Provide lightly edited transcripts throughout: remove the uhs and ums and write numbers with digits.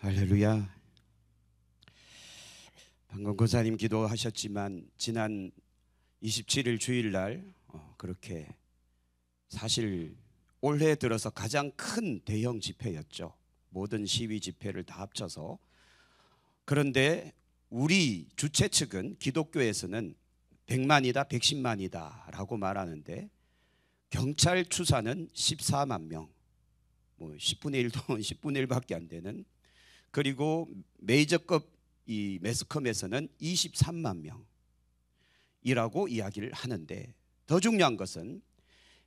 할렐루야. 방금 권사님 기도하셨지만 지난 27일 주일날 그렇게 사실 올해 들어서 가장 큰 대형 집회였죠. 모든 시위 집회를 다 합쳐서. 그런데 우리 주최 측은 기독교에서는 100만이다 110만이다 라고 말하는데 경찰 추산은 14만 명, 10분의 1도 10분의 1밖에 안 되는, 그리고 메이저급 이 매스컴에서는 23만 명이라고 이야기를 하는데, 더 중요한 것은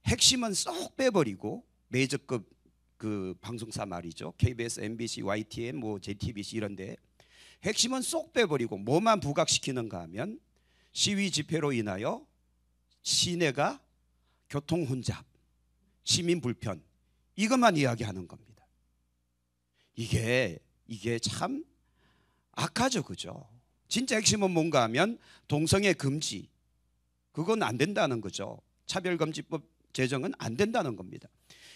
핵심은 쏙 빼버리고 메이저급 그 방송사 말이죠. KBS, MBC, YTN, JTBC 이런데 핵심은 쏙 빼버리고 뭐만 부각시키는가 하면 시위 집회로 인하여 시내가 교통 혼잡, 시민 불편, 이것만 이야기하는 겁니다. 이게 참 악하죠, 그죠? 진짜 핵심은 뭔가 하면 동성애 금지, 그건 안 된다는 거죠. 차별금지법 제정은 안 된다는 겁니다.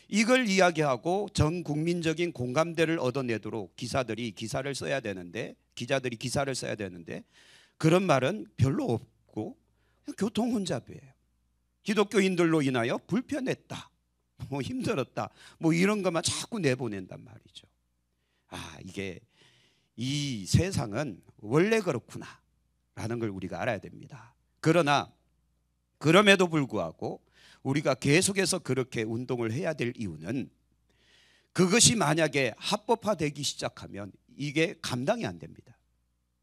이걸 이야기하고 전 국민적인 공감대를 얻어내도록 기자들이 기사를 써야 되는데 그런 말은 별로 없고 교통 혼잡이에요. 기독교인들로 인하여 불편했다, 힘들었다, 이런 것만 자꾸 내보낸단 말이죠. 이게 이 세상은 원래 그렇구나 라는 걸 우리가 알아야 됩니다. 그러나 그럼에도 불구하고 우리가 계속해서 그렇게 운동을 해야 될 이유는, 그것이 만약에 합법화되기 시작하면 이게 감당이 안 됩니다.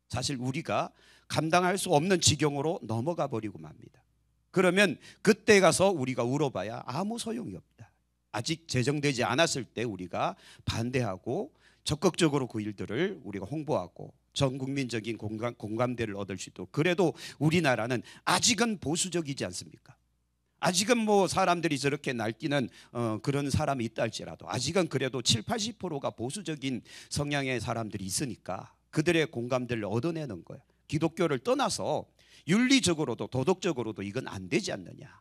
사실 우리가 감당할 수 없는 지경으로 넘어가 버리고 맙니다. 그러면 그때 가서 우리가 울어봐야 아무 소용이 없다. 아직 제정되지 않았을 때 우리가 반대하고 적극적으로 그 일들을 우리가 홍보하고 전 국민적인 공감대를 얻을 수 있도록. 그래도 우리나라는 아직은 보수적이지 않습니까? 아직은 사람들이 저렇게 날뛰는 그런 사람이 있다 할지라도 아직은 그래도 70, 80%가 보수적인 성향의 사람들이 있으니까 그들의 공감대를 얻어내는 거예요. 기독교를 떠나서 윤리적으로도 도덕적으로도 이건 안 되지 않느냐.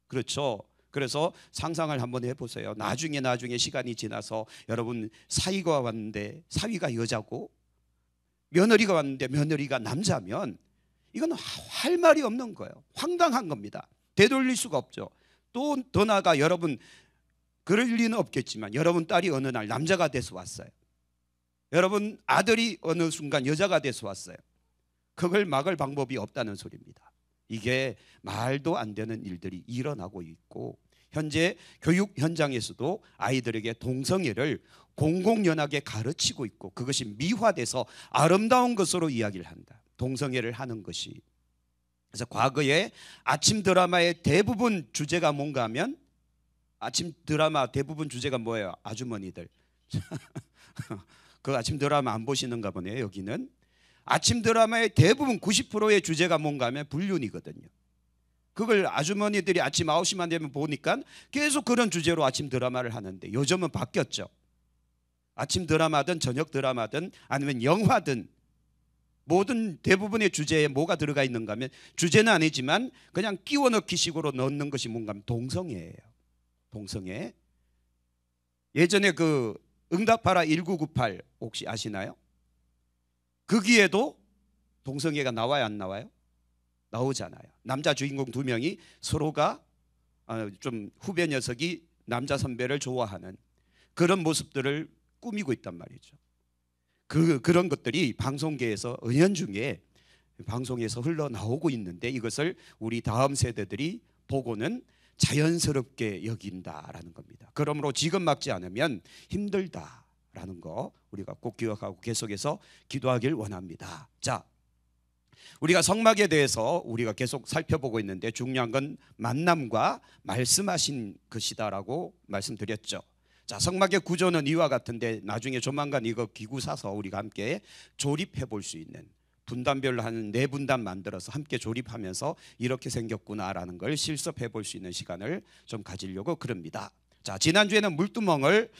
그렇죠? 그래서 상상을 한번 해보세요. 나중에 시간이 지나서 여러분 사위가 왔는데 사위가 여자고 며느리가 왔는데 며느리가 남자면 이건 할 말이 없는 거예요. 황당한 겁니다. 되돌릴 수가 없죠. 또 더 나아가 여러분, 그럴 리는 없겠지만 여러분 딸이 어느 날 남자가 돼서 왔어요. 여러분 아들이 어느 순간 여자가 돼서 왔어요. 그걸 막을 방법이 없다는 소리입니다. 이게 말도 안 되는 일들이 일어나고 있고, 현재 교육 현장에서도 아이들에게 동성애를 공공연하게 가르치고 있고, 그것이 미화돼서 아름다운 것으로 이야기를 한다. 동성애를 하는 것이. 그래서 과거에 아침 드라마의 대부분 주제가 뭔가 하면, 아침 드라마 대부분 주제가 뭐예요? 아주머니들. 그 아침 드라마 안 보시는가 보네요. 여기는 아침 드라마의 대부분 90%의 주제가 뭔가 하면 불륜이거든요. 그걸 아주머니들이 아침 9시만 되면 보니까 계속 그런 주제로 아침 드라마를 하는데, 요즘은 바뀌었죠. 아침 드라마든 저녁 드라마든 아니면 영화든 모든 대부분의 주제에 뭐가 들어가 있는가 하면, 주제는 아니지만 그냥 끼워 넣기 식으로 넣는 것이 뭔가 하면 동성애예요. 동성애. 예전에 그 응답하라 1998 혹시 아시나요? 거기에도 동성애가 나와요, 안 나와요? 나오잖아요. 남자 주인공 2명이 서로가 좀 후배 녀석이 남자 선배를 좋아하는 그런 모습들을 꾸미고 있단 말이죠. 그런 것들이 방송계에서 은연중에 방송에서 흘러나오고 있는데, 이것을 우리 다음 세대들이 보고는 자연스럽게 여긴다라는 겁니다. 그러므로 지금 막지 않으면 힘들다라는 거 우리가 꼭 기억하고 계속해서 기도하길 원합니다. 자, 우리가 성막에 대해서 우리가 계속 살펴보고 있는데, 중요한 건 만남과 말씀하신 것이다라고 말씀드렸죠. 자, 성막의 구조는 이와 같은데, 나중에 조만간 이거 기구 사서 우리가 함께 조립해 볼 수 있는, 분단별로 한 4분단 만들어서 함께 조립하면서 이렇게 생겼구나라는 걸 실습해 볼 수 있는 시간을 좀 가지려고 그럽니다. 자, 지난주에는 물두멍을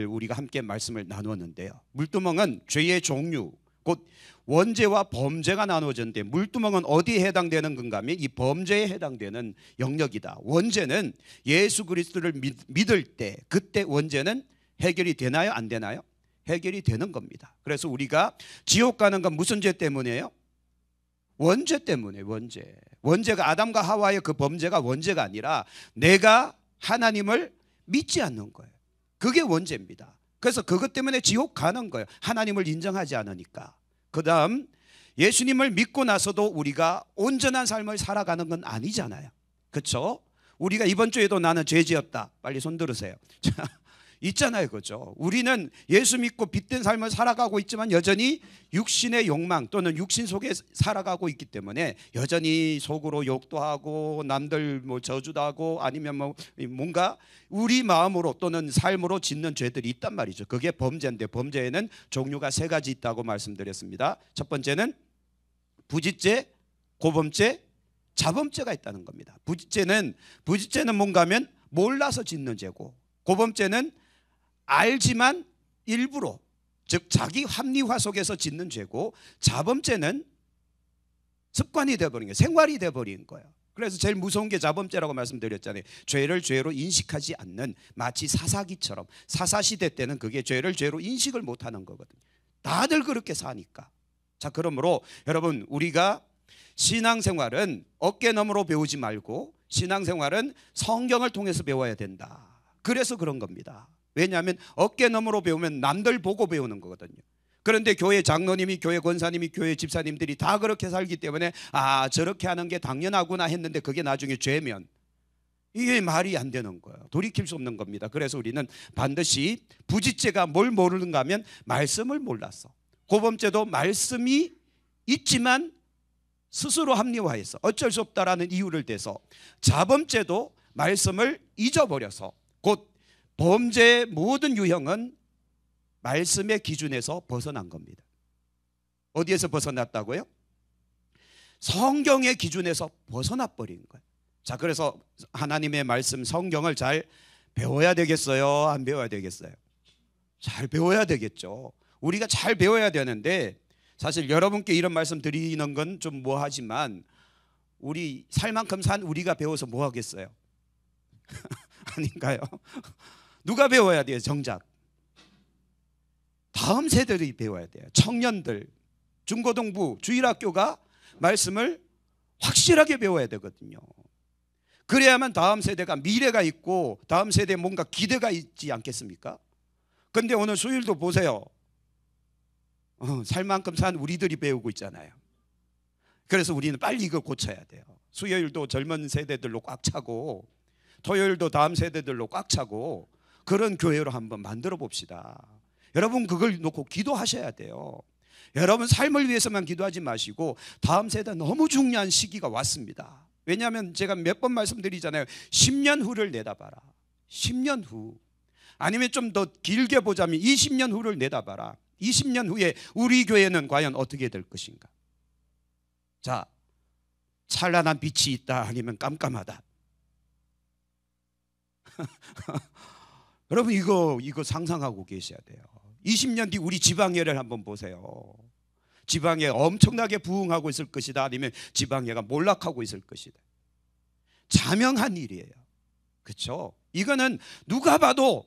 우리가 함께 말씀을 나누었는데요. 물두멍은 죄의 종류, 곧 원죄와 범죄가 나누어졌는데, 물두멍은 어디에 해당되는 건가 하면 이 범죄에 해당되는 영역이다. 원죄는 예수 그리스도를 믿을 때, 그때 원죄는 해결이 되나요, 안 되나요? 해결이 되는 겁니다. 그래서 우리가 지옥 가는 건 무슨 죄 때문이에요? 원죄 때문에. 원죄가 아담과 하와의 그 범죄가 원죄가 아니라 내가 하나님을 믿지 않는 거예요. 그게 원죄입니다. 그래서 그것 때문에 지옥 가는 거예요. 하나님을 인정하지 않으니까. 그 다음 예수님을 믿고 나서도 우리가 온전한 삶을 살아가는 건 아니잖아요. 그렇죠? 우리가 이번 주에도 나는 죄 지었다. 빨리 손 들으세요. 자, 있잖아요. 그죠? 우리는 예수 믿고 빛된 삶을 살아가고 있지만 여전히 육신의 욕망 또는 육신 속에 살아가고 있기 때문에 여전히 속으로 욕도 하고 남들 뭐 저주도 하고 아니면 뭐 뭔가 우리 마음으로 또는 삶으로 짓는 죄들이 있단 말이죠. 그게 범죄인데 범죄에는 종류가 세 가지 있다고 말씀드렸습니다. 첫 번째는 부짓죄, 고범죄, 자범죄가 있다는 겁니다. 부짓죄는 뭔가 하면 몰라서 짓는 죄고, 고범죄는 알지만 일부러, 즉 자기 합리화 속에서 짓는 죄고, 자범죄는 습관이 되어버린 거예요. 생활이 되어버린 거예요. 그래서 제일 무서운 게 자범죄라고 말씀드렸잖아요. 죄를 죄로 인식하지 않는, 마치 사사기처럼, 사사시대 때는 그게 죄를 죄로 인식을 못하는 거거든요. 다들 그렇게 사니까. 자, 그러므로 여러분, 우리가 신앙생활은 어깨너머로 배우지 말고 신앙생활은 성경을 통해서 배워야 된다. 그래서 그런 겁니다. 왜냐하면 어깨너머로 배우면 남들 보고 배우는 거거든요. 그런데 교회 장로님이, 교회 권사님이, 교회 집사님들이 다 그렇게 살기 때문에 아, 저렇게 하는 게 당연하구나 했는데 그게 나중에 죄면 이게 말이 안 되는 거예요. 돌이킬 수 없는 겁니다. 그래서 우리는 반드시 부짓죄가 뭘 모르는가 하면 말씀을 몰랐어. 고범죄도 말씀이 있지만 스스로 합리화해서 어쩔 수 없다라는 이유를 대서, 자범죄도 말씀을 잊어버려서, 곧 범죄의 모든 유형은 말씀의 기준에서 벗어난 겁니다. 어디에서 벗어났다고요? 성경의 기준에서 벗어나 버린 거예요. 자, 그래서 하나님의 말씀 성경을 잘 배워야 되겠어요? 안 배워야 되겠어요? 잘 배워야 되겠죠. 우리가 잘 배워야 되는데, 사실 여러분께 이런 말씀 드리는 건 좀 뭐하지만 우리 살 만큼 산 우리가 배워서 뭐 하겠어요? 아닌가요? 누가 배워야 돼요? 정작 다음 세대들이 배워야 돼요. 청년들, 중고등부, 주일학교가 말씀을 확실하게 배워야 되거든요. 그래야만 다음 세대가 미래가 있고 다음 세대에 뭔가 기대가 있지 않겠습니까? 그런데 오늘 수요일도 보세요. 살 만큼 산 우리들이 배우고 있잖아요. 그래서 우리는 빨리 이거 고쳐야 돼요. 수요일도 젊은 세대들로 꽉 차고 토요일도 다음 세대들로 꽉 차고 그런 교회로 한번 만들어 봅시다. 여러분 그걸 놓고 기도하셔야 돼요. 여러분 삶을 위해서만 기도하지 마시고 다음 세대 너무 중요한 시기가 왔습니다. 왜냐하면 제가 몇 번 말씀드리잖아요. 10년 후를 내다봐라. 10년 후, 아니면 좀 더 길게 보자면 20년 후를 내다봐라. 20년 후에 우리 교회는 과연 어떻게 될 것인가? 자, 찬란한 빛이 있다 아니면 깜깜하다. 여러분 이거 상상하고 계셔야 돼요. 20년 뒤 우리 지방예를 한번 보세요. 지방예 엄청나게 부흥하고 있을 것이다 아니면 지방예가 몰락하고 있을 것이다. 자명한 일이에요. 그렇죠? 이거는 누가 봐도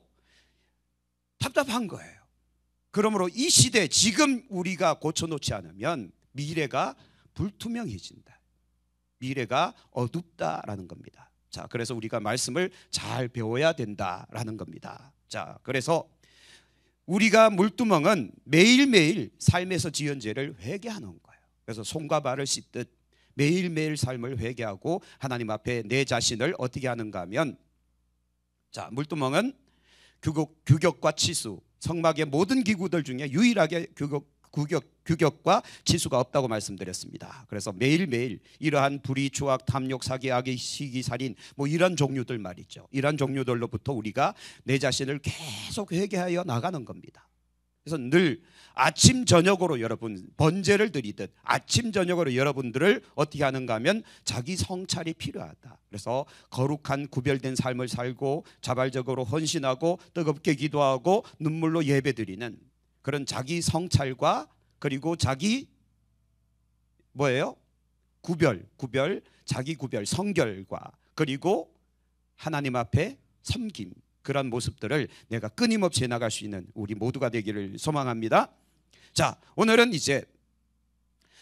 답답한 거예요. 그러므로 이 시대 지금 우리가 고쳐놓지 않으면 미래가 불투명해진다. 미래가 어둡다라는 겁니다. 자, 그래서 우리가 말씀을 잘 배워야 된다라는 겁니다. 자, 그래서 우리가 물두멍은 매일매일 삶에서 지은 죄를 회개하는 거예요. 그래서 손과 발을 씻듯 매일매일 삶을 회개하고 하나님 앞에 내 자신을 어떻게 하는가 하면, 자, 물두멍은 규격과 치수, 성막의 모든 기구들 중에 유일하게 규격과 치수가 없다고 말씀드렸습니다. 그래서 매일매일 이러한 불의, 추악, 탐욕, 사기, 악의, 시기, 살인 뭐 이런 종류들 말이죠. 이런 종류들로부터 우리가 내 자신을 계속 회개하여 나가는 겁니다. 그래서 늘 아침 저녁으로 여러분 번제를 드리듯 아침 저녁으로 여러분들을 어떻게 하는가 하면 자기 성찰이 필요하다. 그래서 거룩한 구별된 삶을 살고 자발적으로 헌신하고 뜨겁게 기도하고 눈물로 예배드리는 그런 자기 성찰과 그리고 자기 뭐예요? 구별, 자기 구별, 성결과 그리고 하나님 앞에 섬김, 그런 모습들을 내가 끊임없이 해나갈 수 있는 우리 모두가 되기를 소망합니다. 자, 오늘은 이제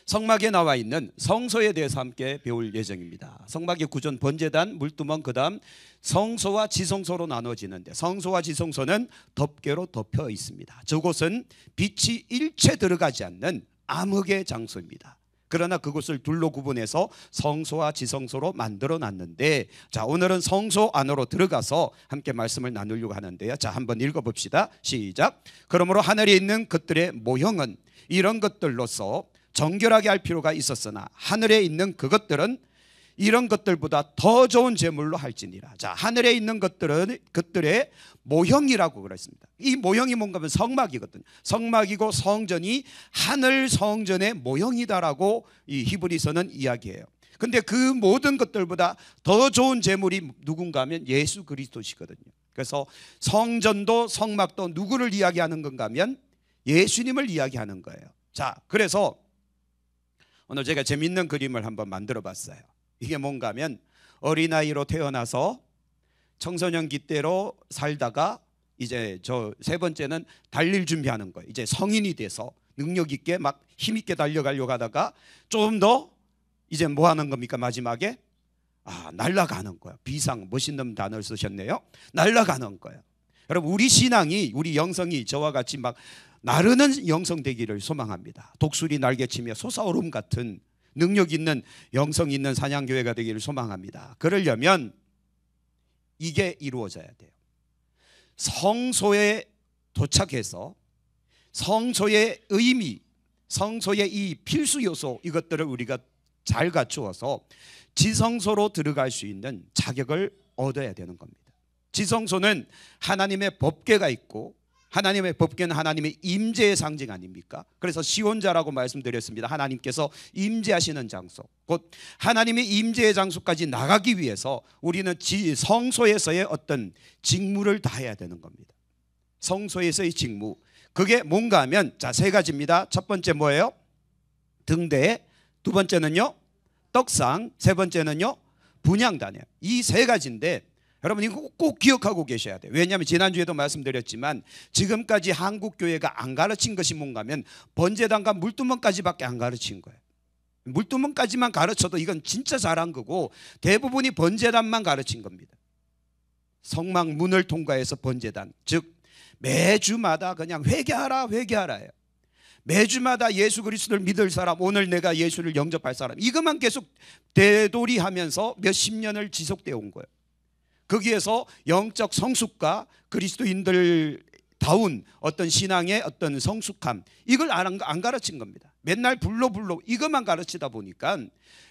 성막에 나와 있는 성소에 대해서 함께 배울 예정입니다. 성막의 구조는 번제단, 물두멍, 그 다음 성소와 지성소로 나눠지는데, 성소와 지성소는 덮개로 덮여 있습니다. 저곳은 빛이 일체 들어가지 않는 암흑의 장소입니다. 그러나 그곳을 둘로 구분해서 성소와 지성소로 만들어 놨는데, 자, 오늘은 성소 안으로 들어가서 함께 말씀을 나누려고 하는데요. 자, 한번 읽어봅시다. 시작. 그러므로 하늘에 있는 것들의 모형은 이런 것들로서 정결하게 할 필요가 있었으나 하늘에 있는 그것들은 이런 것들보다 더 좋은 제물로 할지니라. 자, 하늘에 있는 것들은 그들의 모형이라고 그랬습니다. 이 모형이 뭔가 하면 성막이거든요. 성막이고 성전이 하늘 성전의 모형이다라고 이 히브리서는 이야기해요. 근데 그 모든 것들보다 더 좋은 제물이 누군가 하면 예수 그리스도시거든요. 그래서 성전도 성막도 누구를 이야기하는 건가 하면 예수님을 이야기하는 거예요. 자, 그래서 오늘 제가 재밌는 그림을 한번 만들어 봤어요. 이게 뭔가 하면 어린아이로 태어나서 청소년기 때로 살다가 이제 저 세 번째는 달릴 준비하는 거예요. 이제 성인이 돼서 능력 있게 막 힘 있게 달려가려고 하다가 좀 더 이제 뭐 하는 겁니까? 마지막에 날아가는 거예요. 비상, 멋있는 단어를 쓰셨네요. 날아가는 거예요. 여러분, 우리 신앙이, 우리 영성이 저와 같이 막 나르는 영성 되기를 소망합니다. 독수리 날개치며 솟아오름 같은 능력 있는 영성 있는 사냥교회가 되기를 소망합니다. 그러려면 이게 이루어져야 돼요. 성소에 도착해서 성소의 의미, 성소의 이 필수 요소, 이것들을 우리가 잘 갖추어서 지성소로 들어갈 수 있는 자격을 얻어야 되는 겁니다. 지성소는 하나님의 법궤가 있고, 하나님의 법궤는 하나님의 임재의 상징 아닙니까? 그래서 시온자라고 말씀드렸습니다. 하나님께서 임재하시는 장소, 곧 하나님의 임재의 장소까지 나가기 위해서 우리는 성소에서의 어떤 직무를 다해야 되는 겁니다. 성소에서의 직무, 그게 뭔가 하면 자, 세 가지입니다. 첫 번째 뭐예요? 등대, 두 번째는요 떡상, 세 번째는요 분향단이에요. 이 세 가지인데 여러분 이거 꼭 기억하고 계셔야 돼요. 왜냐하면 지난주에도 말씀드렸지만 지금까지 한국교회가 안 가르친 것이 뭔가 하면 번제단과 물두멍까지밖에 안 가르친 거예요. 물두멍까지만 가르쳐도 이건 진짜 잘한 거고, 대부분이 번제단만 가르친 겁니다. 성막 문을 통과해서 번제단, 즉 매주마다 그냥 회개하라예요. 매주마다 예수 그리스도를 믿을 사람, 오늘 내가 예수를 영접할 사람, 이것만 계속 되돌이하면서 몇십 년을 지속되어 온 거예요. 거기에서 영적 성숙과 그리스도인들다운 어떤 신앙의 어떤 성숙함, 이걸 안 가르친 겁니다. 맨날 불러 이것만 가르치다 보니까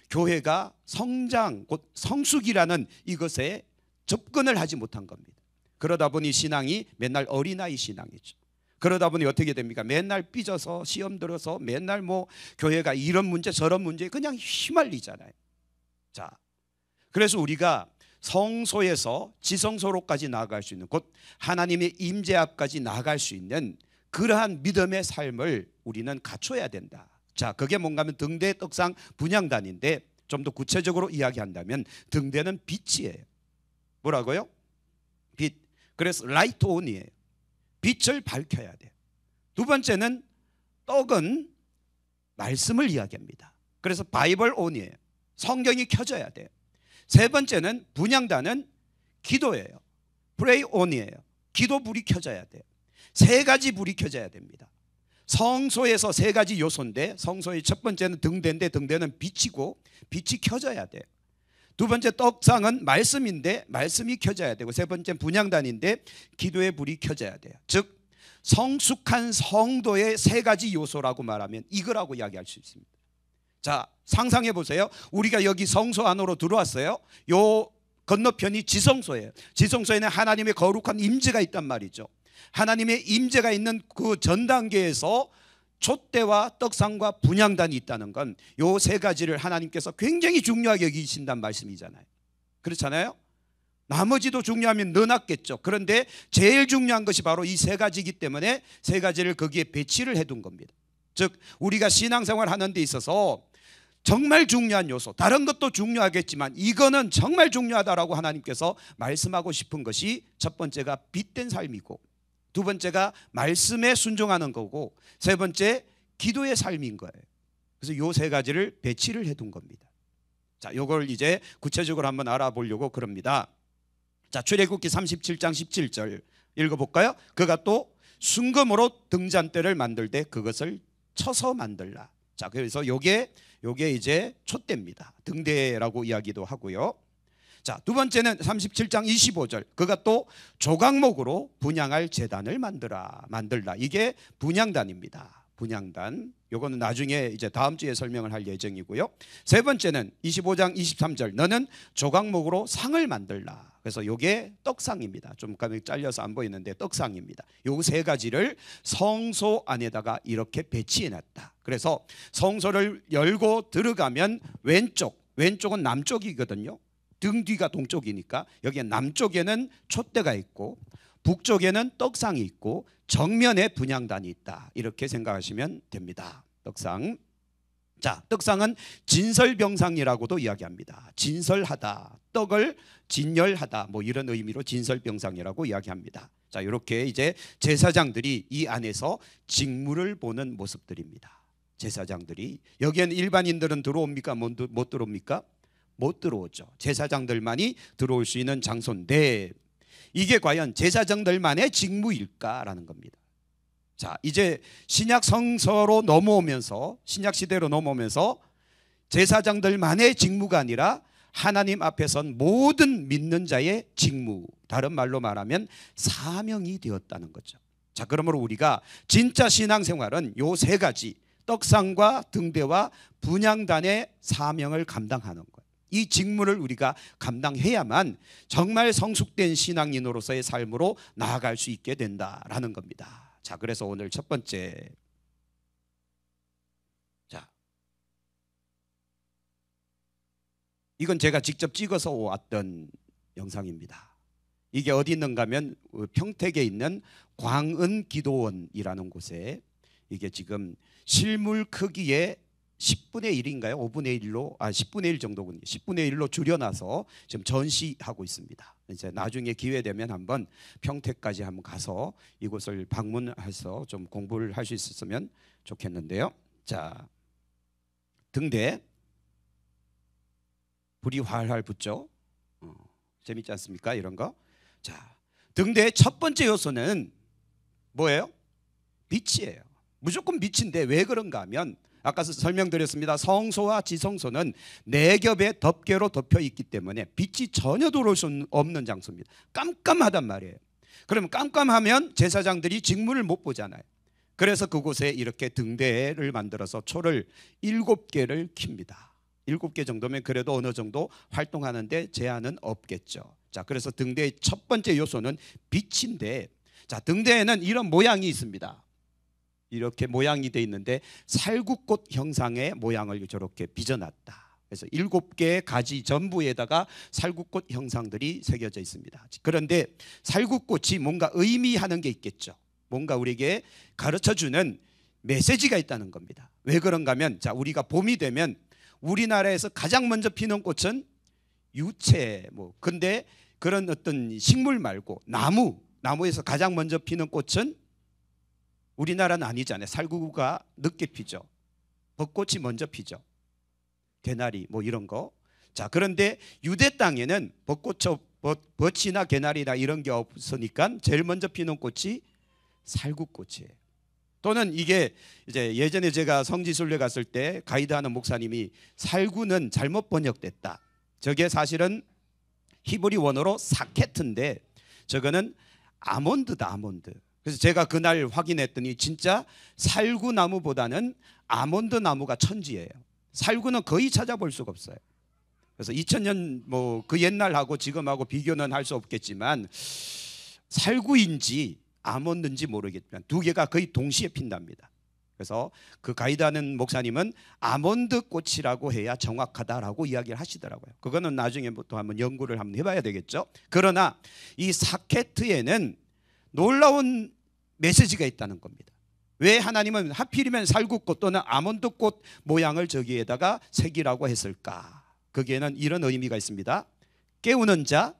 교회가 성장, 곧 성숙이라는 이것에 접근을 하지 못한 겁니다. 그러다 보니 신앙이 맨날 어린아이 신앙이죠. 그러다 보니 어떻게 됩니까? 맨날 삐져서 시험 들어서 맨날 뭐 교회가 이런 문제 저런 문제에 그냥 휘말리잖아요. 자, 그래서 우리가 성소에서 지성소로까지 나아갈 수 있는, 곧 하나님의 임재 앞까지 나아갈 수 있는 그러한 믿음의 삶을 우리는 갖춰야 된다. 자, 그게 뭔가 하면 등대, 떡상, 분향단인데 좀 더 구체적으로 이야기한다면 등대는 빛이에요. 뭐라고요? 빛. 그래서 라이트 온이에요. 빛을 밝혀야 돼요. 두 번째는 떡은 말씀을 이야기합니다. 그래서 바이블 온이에요. 성경이 켜져야 돼요. 세 번째는 분향단은 기도예요. 프레이 온이에요. 기도 불이 켜져야 돼요. 세 가지 불이 켜져야 됩니다. 성소에서 세 가지 요소인데, 성소의 첫 번째는 등대인데 등대는 빛이고 빛이 켜져야 돼요. 두 번째 떡상은 말씀인데 말씀이 켜져야 되고, 세 번째 분향단인데 기도의 불이 켜져야 돼요. 즉 성숙한 성도의 세 가지 요소라고 말하면 이거라고 이야기할 수 있습니다. 자, 상상해 보세요. 우리가 여기 성소 안으로 들어왔어요. 요 건너편이 지성소예요. 지성소에는 하나님의 거룩한 임재가 있단 말이죠. 하나님의 임재가 있는 그 전 단계에서 촛대와 떡상과 분향단이 있다는 건 요 세 가지를 하나님께서 굉장히 중요하게 여기신다는 말씀이잖아요. 그렇잖아요. 나머지도 중요하면 넣어놨겠죠. 그런데 제일 중요한 것이 바로 이 세 가지이기 때문에 세 가지를 거기에 배치를 해둔 겁니다. 즉 우리가 신앙생활 하는 데 있어서 정말 중요한 요소, 다른 것도 중요하겠지만 이거는 정말 중요하다라고 하나님께서 말씀하고 싶은 것이 첫 번째가 빛된 삶이고, 두 번째가 말씀에 순종하는 거고, 세 번째 기도의 삶인 거예요. 그래서 요 세 가지를 배치를 해둔 겁니다. 자, 요걸 이제 구체적으로 한번 알아보려고 그럽니다. 자, 출애굽기 37장 17절 읽어볼까요? 그가 또 순금으로 등잔대를 만들되 그것을 쳐서 만들라. 자, 그래서 요게 이제 촛대입니다. 등대라고 이야기도 하고요. 자, 두 번째는 37장 25절. 그가 또 조각목으로 분향할 제단을 만들라. 이게 분향단입니다. 분향단. 요거는 나중에 이제 다음 주에 설명을 할 예정이고요. 세 번째는 25장 23절. 너는 조각목으로 상을 만들라. 그래서 요게 떡상입니다. 좀 잘려서 안 보이는데 떡상입니다. 요 세 가지를 성소 안에다가 이렇게 배치해 놨다. 그래서 성소를 열고 들어가면 왼쪽은 남쪽이거든요. 등 뒤가 동쪽이니까 여기에 남쪽에는 촛대가 있고 북쪽에는 떡상이 있고 정면에 분향단이 있다. 이렇게 생각하시면 됩니다. 떡상. 자, 떡상은 진설병상이라고도 이야기합니다. 진설하다, 떡을 진열하다, 뭐 이런 의미로 진설병상이라고 이야기합니다. 자, 이렇게 이제 제사장들이 이 안에서 직무를 보는 모습들입니다. 제사장들이. 여기에는 일반인들은 들어옵니까? 못 들어옵니까? 못 들어오죠. 제사장들만이 들어올 수 있는 장소인데 이게 과연 제사장들만의 직무일까라는 겁니다. 자, 이제 신약 성서로 넘어오면서, 신약 시대로 넘어오면서 제사장들만의 직무가 아니라 하나님 앞에 선 모든 믿는 자의 직무, 다른 말로 말하면 사명이 되었다는 거죠. 자, 그러므로 우리가 진짜 신앙생활은 요 세 가지, 떡상과 등대와 분향단의 사명을 감당하는 거예요. 이 직무를 우리가 감당해야만 정말 성숙된 신앙인으로서의 삶으로 나아갈 수 있게 된다라는 겁니다. 자, 그래서 오늘 첫 번째, 자, 이건 제가 직접 찍어서 왔던 영상입니다. 이게 어디 있는가 하면 평택에 있는 광은기도원이라는 곳에 이게 지금 실물 크기의 10분의 1인가요? 5분의 1로 10분의 1 정도군요. 10분의 1로 줄여놔서 지금 전시하고 있습니다. 이제 나중에 기회 되면 한번 평택까지 한번 가서 이곳을 방문해서 좀 공부를 할 수 있었으면 좋겠는데요. 자, 등대 불이 활활 붙죠. 재밌지 않습니까? 이런 거. 자, 등대의 첫 번째 요소는 뭐예요? 빛이에요. 무조건 빛인데 왜 그런가 하면 아까 설명드렸습니다. 성소와 지성소는 네 겹의 덮개로 덮여 있기 때문에 빛이 전혀 들어올 수 없는 장소입니다. 깜깜하단 말이에요. 그러면 깜깜하면 제사장들이 직무를 못 보잖아요. 그래서 그곳에 이렇게 등대를 만들어서 초를 7개를 킵니다. 7개 정도면 그래도 어느 정도 활동하는데 제한은 없겠죠. 자, 그래서 등대의 첫 번째 요소는 빛인데, 자, 등대에는 이런 모양이 있습니다. 이렇게 모양이 돼 있는데 살구꽃 형상의 모양을 저렇게 빚어놨다. 그래서 7개의 가지 전부에다가 살구꽃 형상들이 새겨져 있습니다. 그런데 살구꽃이 뭔가 의미하는 게 있겠죠. 뭔가 우리에게 가르쳐주는 메시지가 있다는 겁니다. 왜 그런가 하면, 자, 우리가 봄이 되면 우리나라에서 가장 먼저 피는 꽃은 유채, 근데 그런 어떤 식물 말고 나무에서 가장 먼저 피는 꽃은 우리나라는 아니잖아요. 살구가 늦게 피죠. 벚꽃이 먼저 피죠. 개나리 이런 거. 자, 그런데 유대 땅에는 벚이나 개나리나 이런 게 없으니까 제일 먼저 피는 꽃이 살구꽃이에요. 또는 이게 이제 예전에 제가 성지순례 갔을 때 가이드하는 목사님이 살구는 잘못 번역됐다. 저게 사실은 히브리 원어로 사케트인데 저거는 아몬드다, 아몬드. 그래서 제가 그날 확인했더니 진짜 살구나무보다는 아몬드 나무가 천지예요. 살구는 거의 찾아볼 수가 없어요. 그래서 2000년 그 옛날하고 지금하고 비교는 할 수 없겠지만 살구인지 아몬드인지 모르겠지만 두 개가 거의 동시에 핀답니다. 그래서 그 가이드하는 목사님은 아몬드 꽃이라고 해야 정확하다라고 이야기를 하시더라고요. 그거는 나중에부터 한번 연구를 한번 해봐야 되겠죠. 그러나 이 사케트에는 놀라운 메시지가 있다는 겁니다. 왜 하나님은 하필이면 살구꽃 또는 아몬드꽃 모양을 저기에다가 새기라고 했을까? 거기에는 이런 의미가 있습니다. 깨우는 자,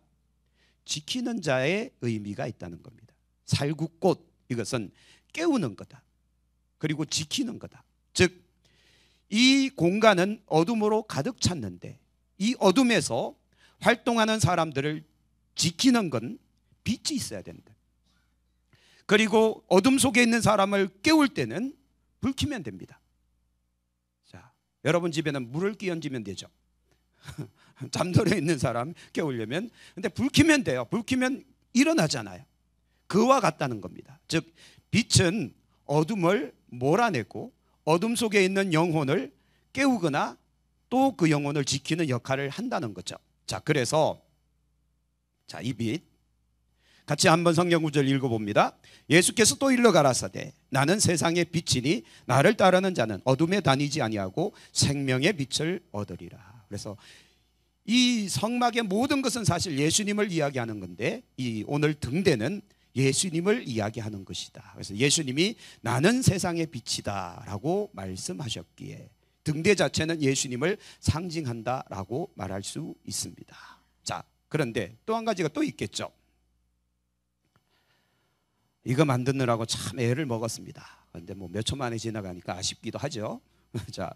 지키는 자의 의미가 있다는 겁니다. 살구꽃, 이것은 깨우는 거다. 그리고 지키는 거다. 즉, 이 공간은 어둠으로 가득 찼는데 이 어둠에서 활동하는 사람들을 지키는 건 빛이 있어야 된다. 그리고 어둠 속에 있는 사람을 깨울 때는 불 켜면 됩니다. 자, 여러분 집에는 물을 끼얹으면 되죠. 잠들어 있는 사람 깨우려면. 근데 불 켜면 돼요. 불 켜면 일어나잖아요. 그와 같다는 겁니다. 즉, 빛은 어둠을 몰아내고 어둠 속에 있는 영혼을 깨우거나 또 그 영혼을 지키는 역할을 한다는 거죠. 자, 그래서 이 빛 같이 한번 성경 구절 읽어봅니다. 예수께서 또 일러 가라사대 나는 세상의 빛이니 나를 따르는 자는 어둠에 다니지 아니하고 생명의 빛을 얻으리라. 그래서 이 성막의 모든 것은 사실 예수님을 이야기하는 건데 이 오늘 등대는 예수님을 이야기하는 것이다. 그래서 예수님이 나는 세상의 빛이다 라고 말씀하셨기에 등대 자체는 예수님을 상징한다라고 말할 수 있습니다. 자, 그런데 또 한 가지가 또 있겠죠. 이거 만드느라고 참 애를 먹었습니다. 그런데 뭐 몇 초 만에 지나가니까 아쉽기도 하죠. 자,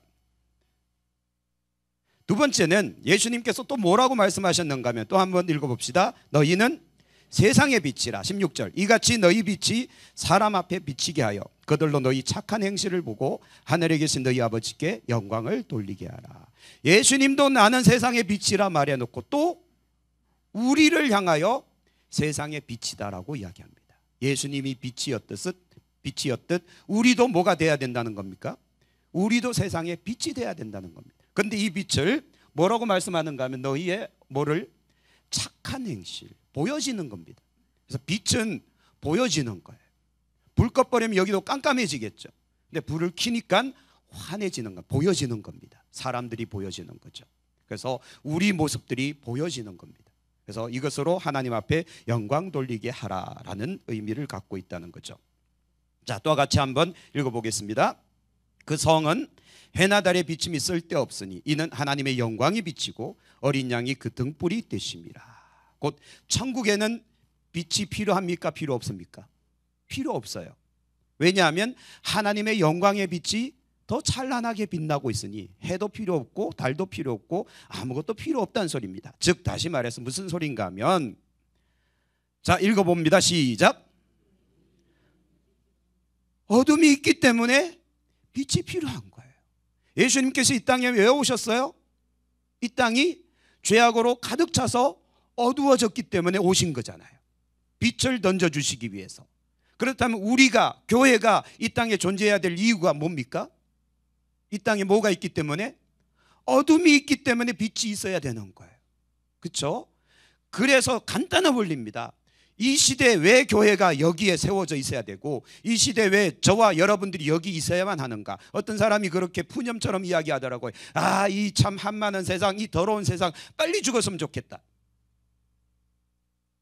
두 번째는 예수님께서 또 뭐라고 말씀하셨는가 하면 또 한번 읽어봅시다. 너희는 세상의 빛이라. 16절 이같이 너희 빛이 사람 앞에 비치게 하여 그들로 너희 착한 행실을 보고 하늘에 계신 너희 아버지께 영광을 돌리게 하라. 예수님도 나는 세상의 빛이라 말해놓고 또 우리를 향하여 세상의 빛이다라고 이야기합니다. 예수님이 빛이었듯 우리도 뭐가 돼야 된다는 겁니까? 우리도 세상의 빛이 돼야 된다는 겁니다. 그런데 이 빛을 뭐라고 말씀하는가 하면 너희의 뭐를 착한 행실, 보여지는 겁니다. 그래서 빛은 보여지는 거예요. 불 꺼버리면 여기도 깜깜해지겠죠. 근데 불을 켜니까 환해지는 거, 보여지는 겁니다. 사람들이 보여지는 거죠. 그래서 우리 모습들이 보여지는 겁니다. 그래서 이것으로 하나님 앞에 영광 돌리게 하라라는 의미를 갖고 있다는 거죠. 자, 또 같이 한번 읽어보겠습니다. 그 성은 해나 달의 비침이 쓸데없으니 이는 하나님의 영광이 비치고 어린 양이 그 등불이 되심이라. 곧 천국에는 빛이 필요합니까? 필요 없습니까? 필요 없어요. 왜냐하면 하나님의 영광의 빛이 더 찬란하게 빛나고 있으니 해도 필요 없고 달도 필요 없고 아무것도 필요 없다는 소리입니다. 즉 다시 말해서 무슨 소린가 하면, 자, 읽어봅니다. 시작. 어둠이 있기 때문에 빛이 필요한 거예요. 예수님께서 이 땅에 왜 오셨어요? 이 땅이 죄악으로 가득 차서 어두워졌기 때문에 오신 거잖아요. 빛을 던져주시기 위해서. 그렇다면 우리가, 교회가 이 땅에 존재해야 될 이유가 뭡니까? 이 땅에 뭐가 있기 때문에? 어둠이 있기 때문에 빛이 있어야 되는 거예요. 그렇죠? 그래서 간단한 원리입니다. 이 시대에 왜 교회가 여기에 세워져 있어야 되고 이 시대에 왜 저와 여러분들이 여기 있어야만 하는가? 어떤 사람이 그렇게 푸념처럼 이야기하더라고요. 아, 이 참 한많은 세상, 이 더러운 세상 빨리 죽었으면 좋겠다.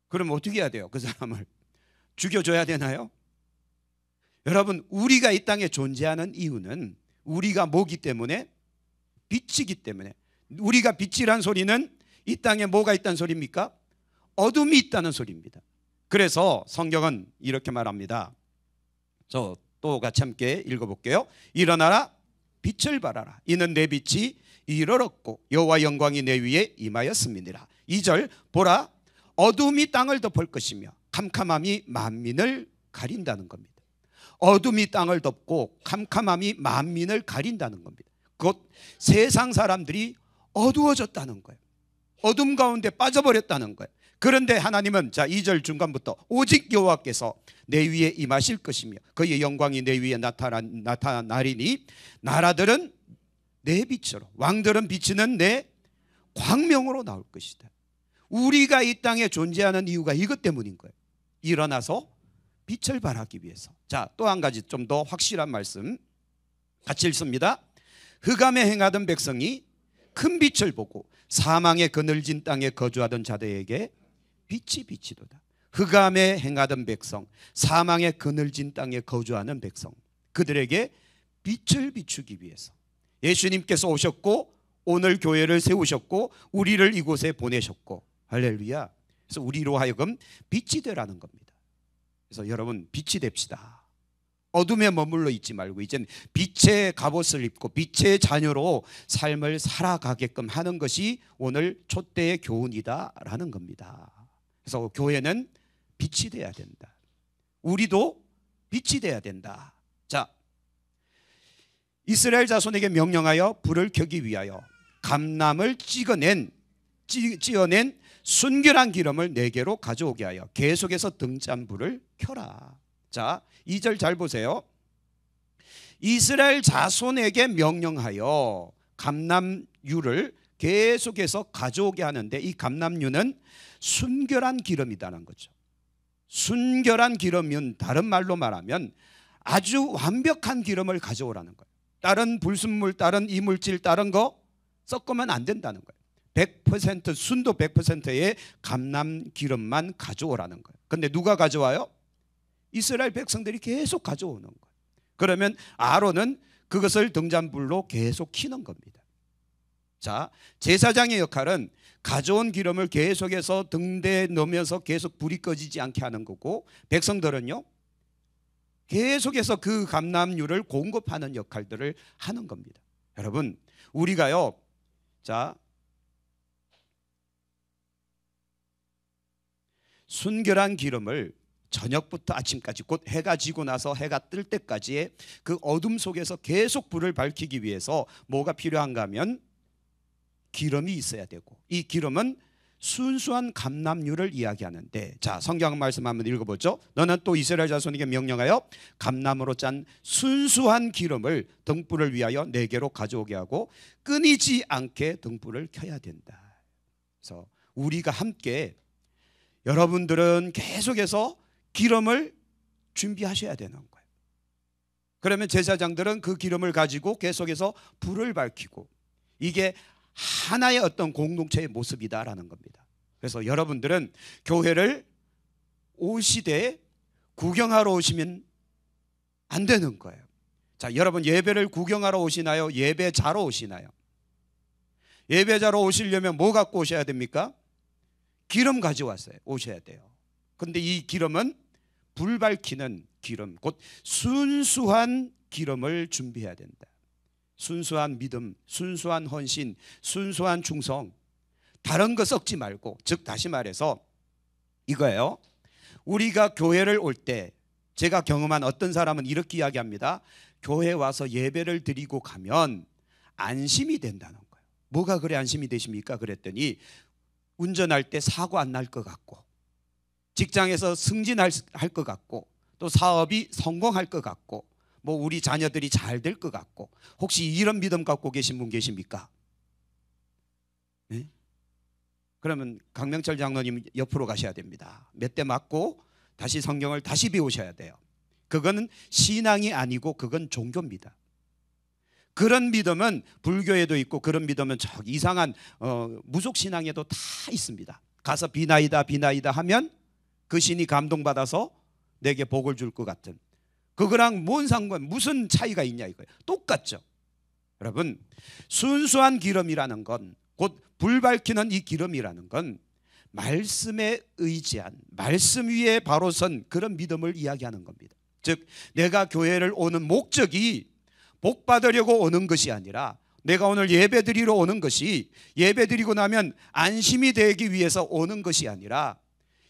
그럼 어떻게 해야 돼요? 그 사람을 죽여줘야 되나요? 여러분, 우리가 이 땅에 존재하는 이유는 우리가 뭐기 때문에? 빛이기 때문에. 우리가 빛이란 소리는 이 땅에 뭐가 있다는 소리입니까? 어둠이 있다는 소리입니다. 그래서 성경은 이렇게 말합니다. 저 또 같이 함께 읽어볼게요. 일어나라, 빛을 발하라. 이는 내 빛이 이르렀고 여호와 영광이 내 위에 임하였음이니라. 2절 보라, 어둠이 땅을 덮을 것이며 캄캄함이 만민을 가린다는 겁니다. 어둠이 땅을 덮고 캄캄함이 만민을 가린다는 겁니다. 곧 세상 사람들이 어두워졌다는 거예요. 어둠 가운데 빠져버렸다는 거예요. 그런데 하나님은, 자, 2절 중간부터 오직 여호와께서 내 위에 임하실 것이며 그의 영광이 내 위에 나타나리니 나라들은 내 빛으로, 왕들은 비치는 내 광명으로 나올 것이다. 우리가 이 땅에 존재하는 이유가 이것 때문인 거예요. 일어나서 빛을 발하기 위해서. 자, 또 한 가지 좀 더 확실한 말씀 같이 읽습니다. 흑암에 행하던 백성이 큰 빛을 보고 사망의 그늘진 땅에 거주하던 자들에게 빛이 비치도다. 흑암에 행하던 백성, 사망의 그늘진 땅에 거주하는 백성. 그들에게 빛을 비추기 위해서 예수님께서 오셨고 오늘 교회를 세우셨고 우리를 이곳에 보내셨고, 할렐루야. 그래서 우리로 하여금 빛이 되라는 겁니다. 그래서 여러분, 빛이 됩시다. 어둠에 머물러 있지 말고 이젠 빛의 갑옷을 입고 빛의 자녀로 삶을 살아가게끔 하는 것이 오늘 촛대의 교훈이다라는 겁니다. 그래서 교회는 빛이 돼야 된다. 우리도 빛이 돼야 된다. 자, 이스라엘 자손에게 명령하여 불을 켜기 위하여 감람을 찌어낸 순결한 기름을 4개로 가져오게 하여 계속해서 등잔불을 켜라. 자, 2절 잘 보세요. 이스라엘 자손에게 명령하여 감람유를 계속해서 가져오게 하는데, 이 감람유는 순결한 기름이라는 거죠. 순결한 기름은 다른 말로 말하면 아주 완벽한 기름을 가져오라는 거예요. 다른 불순물, 다른 이물질, 다른 거 섞으면 안 된다는 거예요. 100% 순도 100%의 감람 기름만 가져오라는 거예요. 근데 누가 가져와요? 이스라엘 백성들이 계속 가져오는 거예요. 그러면 아론은 그것을 등잔불로 계속 켜는 겁니다. 자, 제사장의 역할은 가져온 기름을 계속해서 등대에 넣으면서 계속 불이 꺼지지 않게 하는 거고, 백성들은요 계속해서 그 감람유를 공급하는 역할들을 하는 겁니다. 여러분, 우리가요, 자, 순결한 기름을 저녁부터 아침까지, 곧 해가 지고 나서 해가 뜰 때까지의 그 어둠 속에서 계속 불을 밝히기 위해서 뭐가 필요한가 하면 기름이 있어야 되고, 이 기름은 순수한 감람유를 이야기하는데, 자, 성경 말씀 한번 읽어보죠. 너는 또 이스라엘 자손에게 명령하여 감람으로 짠 순수한 기름을 등불을 위하여 4개로 가져오게 하고 끊이지 않게 등불을 켜야 된다. 그래서 우리가 함께, 여러분들은 계속해서 기름을 준비하셔야 되는 거예요. 그러면 제사장들은 그 기름을 가지고 계속해서 불을 밝히고, 이게 하나의 어떤 공동체의 모습이다라는 겁니다. 그래서 여러분들은 교회를 오시되 구경하러 오시면 안 되는 거예요. 자, 여러분, 예배를 구경하러 오시나요? 예배자로 오시나요? 예배자로 오시려면 뭐 갖고 오셔야 됩니까? 기름 가져왔어요. 오셔야 돼요. 근데 이 기름은 불 밝히는 기름, 곧 순수한 기름을 준비해야 된다. 순수한 믿음, 순수한 헌신, 순수한 충성, 다른 거 섞지 말고, 즉 다시 말해서 이거예요. 우리가 교회를 올 때, 제가 경험한 어떤 사람은 이렇게 이야기합니다. 교회 와서 예배를 드리고 가면 안심이 된다는 거예요. 뭐가 그래 안심이 되십니까? 그랬더니 운전할 때 사고 안 날 것 같고, 직장에서 승진할 것 같고, 또 사업이 성공할 것 같고, 뭐 우리 자녀들이 잘 될 것 같고. 혹시 이런 믿음 갖고 계신 분 계십니까? 네? 그러면 강명철 장로님 옆으로 가셔야 됩니다. 몇 대 맞고 다시 성경을 다시 배우셔야 돼요. 그거는 신앙이 아니고 그건 종교입니다. 그런 믿음은 불교에도 있고, 그런 믿음은 저 이상한 무속신앙에도 다 있습니다. 가서 비나이다 비나이다 하면 그 신이 감동받아서 내게 복을 줄 것 같은, 그거랑 뭔 상관, 무슨 차이가 있냐 이거예요. 똑같죠. 여러분, 순수한 기름이라는 건, 곧 불 밝히는 이 기름이라는 건 말씀에 의지한, 말씀 위에 바로 선 그런 믿음을 이야기하는 겁니다. 즉 내가 교회를 오는 목적이 복 받으려고 오는 것이 아니라, 내가 오늘 예배 드리러 오는 것이 예배 드리고 나면 안심이 되기 위해서 오는 것이 아니라,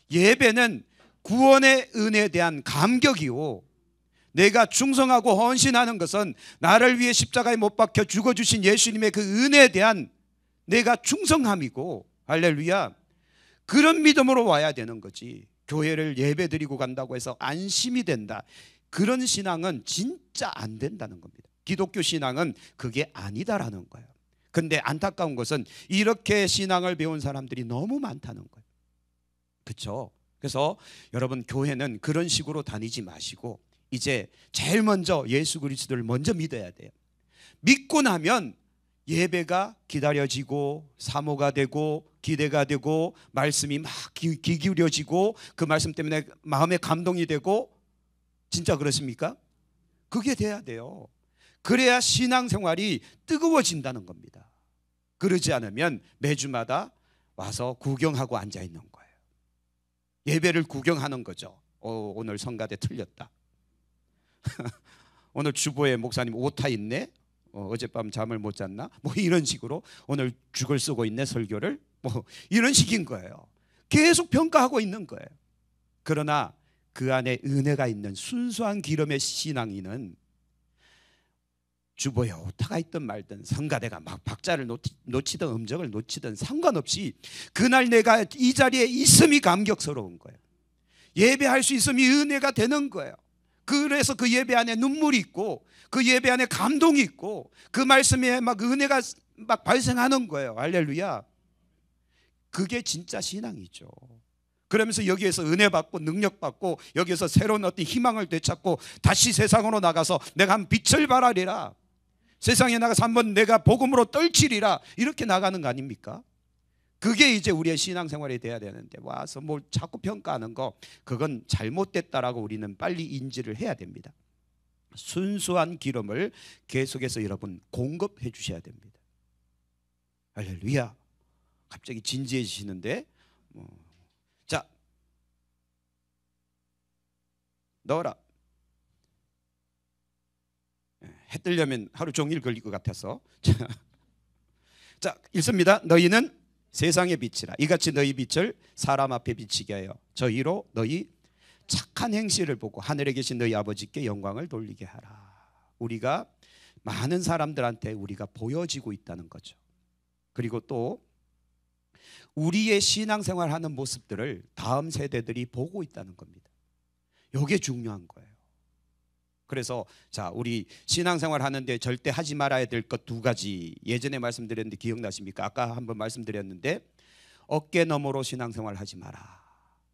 예배는 구원의 은혜에 대한 감격이요, 내가 충성하고 헌신하는 것은 나를 위해 십자가에 못 박혀 죽어주신 예수님의 그 은혜에 대한 내가 충성함이고, 할렐루야, 그런 믿음으로 와야 되는 거지. 교회를 예배 드리고 간다고 해서 안심이 된다, 그런 신앙은 진짜 안 된다는 겁니다. 기독교 신앙은 그게 아니다라는 거예요. 근데 안타까운 것은 이렇게 신앙을 배운 사람들이 너무 많다는 거예요. 그렇죠? 그래서 여러분, 교회는 그런 식으로 다니지 마시고 이제 제일 먼저 예수 그리스도를 먼저 믿어야 돼요. 믿고 나면 예배가 기다려지고 사모가 되고 기대가 되고 말씀이 막 귀 기울여지고 그 말씀 때문에 마음에 감동이 되고, 진짜 그렇습니까? 그게 돼야 돼요. 그래야 신앙생활이 뜨거워진다는 겁니다. 그러지 않으면 매주마다 와서 구경하고 앉아 있는 거예요. 예배를 구경하는 거죠. 오늘 성가대 틀렸다. 오늘 주보에 목사님 오타 있네. 어젯밤 잠을 못 잤나? 뭐 이런 식으로 오늘 죽을 쓰고 있네 설교를. 뭐 이런 식인 거예요. 계속 평가하고 있는 거예요. 그러나 그 안에 은혜가 있는 순수한 기름의 신앙인은 주보에 오타가 있든 말든 성가대가 막 박자를 놓치든 음정을 놓치든 상관없이 그날 내가 이 자리에 있음이 감격스러운 거예요. 예배할 수 있음이 은혜가 되는 거예요. 그래서 그 예배 안에 눈물이 있고 그 예배 안에 감동이 있고 그 말씀에 막 은혜가 막 발생하는 거예요. 할렐루야. 그게 진짜 신앙이죠. 그러면서 여기에서 은혜 받고 능력 받고 여기에서 새로운 어떤 희망을 되찾고 다시 세상으로 나가서 내가 한 빛을 발하리라, 세상에 나가서 한번 내가 복음으로 떨치리라, 이렇게 나가는 거 아닙니까? 그게 이제 우리의 신앙생활이 돼야 되는데 와서 뭘 자꾸 평가하는 거, 그건 잘못됐다라고 우리는 빨리 인지를 해야 됩니다. 순수한 기름을 계속해서 여러분 공급해 주셔야 됩니다. 할렐루야. 갑자기 진지해지시는데 자, 넣어라. 해 뜨려면 하루 종일 걸릴 것 같아서 자, 읽습니다. 너희는 세상의 빛이라. 이같이 너희 빛을 사람 앞에 비치게 하여 저희로 너희 착한 행실을 보고 하늘에 계신 너희 아버지께 영광을 돌리게 하라. 우리가 많은 사람들한테 우리가 보여지고 있다는 거죠. 그리고 또 우리의 신앙생활하는 모습들을 다음 세대들이 보고 있다는 겁니다. 이게 중요한 거예요. 그래서 자, 우리 신앙생활 하는데 절대 하지 말아야 될 것 두 가지 예전에 말씀드렸는데 기억나십니까? 아까 한번 말씀드렸는데 어깨 너머로 신앙생활 하지 마라.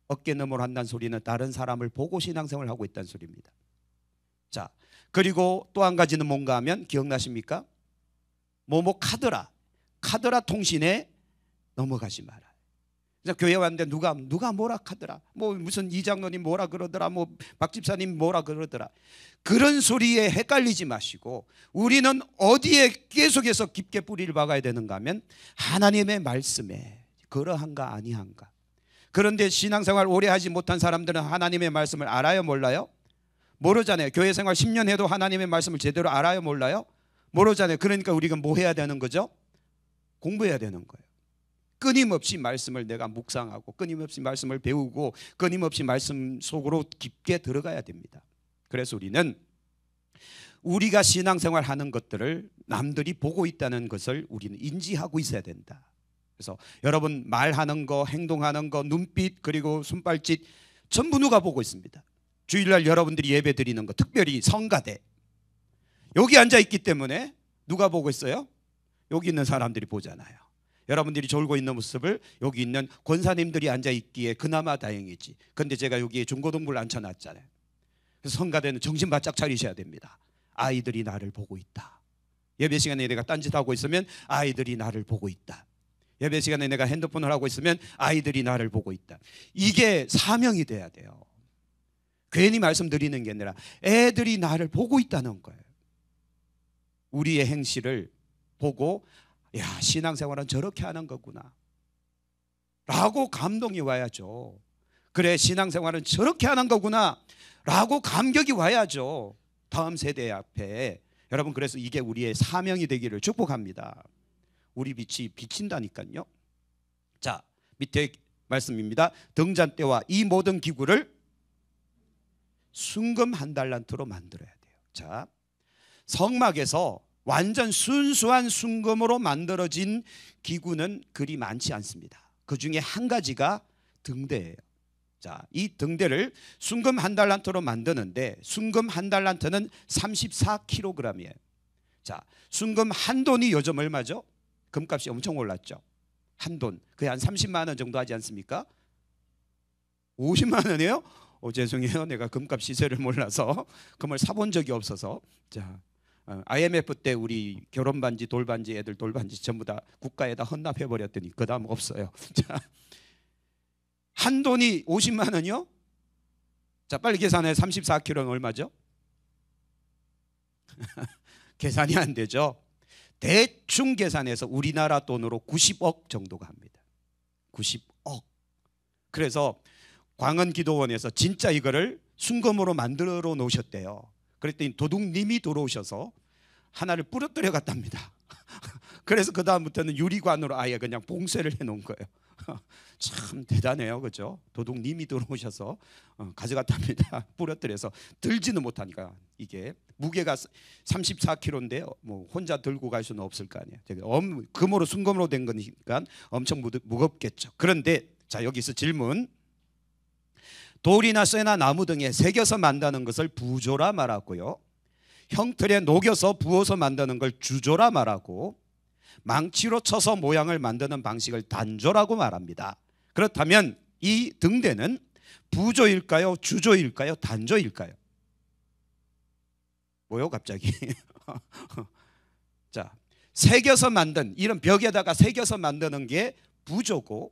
어깨 너머로 한다는 소리는 다른 사람을 보고 신앙생활 하고 있다는 소리입니다. 자, 그리고 또 한 가지는 뭔가 하면 기억나십니까? 뭐뭐 카더라 통신에 넘어가지 마라. 교회 왔는데 누가 뭐라 하더라, 뭐 무슨 이장로님 뭐라 그러더라, 뭐 박집사님 뭐라 그러더라, 그런 소리에 헷갈리지 마시고 우리는 어디에 계속해서 깊게 뿌리를 박아야 되는가 하면 하나님의 말씀에 그러한가 아니한가. 그런데 신앙생활 오래 하지 못한 사람들은 하나님의 말씀을 알아요 몰라요? 모르잖아요. 교회 생활 10년 해도 하나님의 말씀을 제대로 알아요 몰라요? 모르잖아요. 그러니까 우리가 뭐 해야 되는 거죠? 공부해야 되는 거예요. 끊임없이 말씀을 내가 묵상하고 끊임없이 말씀을 배우고 끊임없이 말씀 속으로 깊게 들어가야 됩니다. 그래서 우리는 우리가 신앙생활 하는 것들을 남들이 보고 있다는 것을 우리는 인지하고 있어야 된다. 그래서 여러분 말하는 거, 행동하는 거, 눈빛 그리고 손발짓 전부 누가 보고 있습니다. 주일날 여러분들이 예배 드리는 거, 특별히 성가대 여기 앉아 있기 때문에 누가 보고 있어요? 여기 있는 사람들이 보잖아요. 여러분들이 졸고 있는 모습을 여기 있는 권사님들이 앉아 있기에 그나마 다행이지. 근데 제가 여기에 중고등부를 앉혀놨잖아요. 그래서 성가대는 정신 바짝 차리셔야 됩니다. 아이들이 나를 보고 있다. 예배 시간에 내가 딴짓하고 있으면 아이들이 나를 보고 있다. 예배 시간에 내가 핸드폰을 하고 있으면 아이들이 나를 보고 있다. 이게 사명이 돼야 돼요. 괜히 말씀드리는 게 아니라 애들이 나를 보고 있다는 거예요. 우리의 행실을 보고 야, 신앙생활은 저렇게 하는 거구나 라고 감동이 와야죠. 그래, 신앙생활은 저렇게 하는 거구나 라고 감격이 와야죠. 다음 세대 앞에. 여러분, 그래서 이게 우리의 사명이 되기를 축복합니다. 우리 빛이 비친다니까요. 자, 밑에 말씀입니다. 등잔 때와 이 모든 기구를 순금 한 달란트로 만들어야 돼요. 자, 성막에서 완전 순수한 순금으로 만들어진 기구는 그리 많지 않습니다. 그 중에 한 가지가 등대예요. 자, 이 등대를 순금 한 달란트로 만드는데 순금 한 달란트는 34kg이에요. 자, 순금 한 돈이 요즘 얼마죠? 금값이 엄청 올랐죠. 한 돈, 그게 한 30만 원 정도 하지 않습니까? 50만 원이에요? 죄송해요. 내가 금값 시세를 몰라서 금을 사본 적이 없어서. 자, IMF 때 우리 결혼 반지, 돌반지, 애들 돌반지 전부 다 국가에다 헌납해 버렸더니 그다음 없어요. 자, 한 돈이 50만 원이요? 자, 빨리 계산해. 34kg는 얼마죠? 계산이 안 되죠. 대충 계산해서 우리나라 돈으로 90억 정도가 합니다. 90억. 그래서 광원기도원에서 진짜 이거를 순금으로 만들어 놓으셨대요. 그랬더니 도둑님이 들어오셔서 하나를 부러뜨려 갔답니다. 그래서 그 다음부터는 유리관으로 아예 그냥 봉쇄를 해놓은 거예요. 참 대단해요, 그죠? 도둑님이 들어오셔서 가져갔답니다. 부러뜨려서 들지는 못하니까. 이게 무게가 34kg인데 뭐 혼자 들고 갈 수는 없을 거 아니에요. 금으로 순금으로 된 거니까 엄청 무겁겠죠. 그런데 자, 여기서 질문. 돌이나 쇠나 나무 등에 새겨서 만드는 것을 부조라 말하고요, 형틀에 녹여서 부어서 만드는 걸 주조라 말하고, 망치로 쳐서 모양을 만드는 방식을 단조라고 말합니다. 그렇다면 이 등대는 부조일까요, 주조일까요, 단조일까요? 뭐요 갑자기? 자, 새겨서 만든, 이런 벽에다가 새겨서 만드는 게 부조고,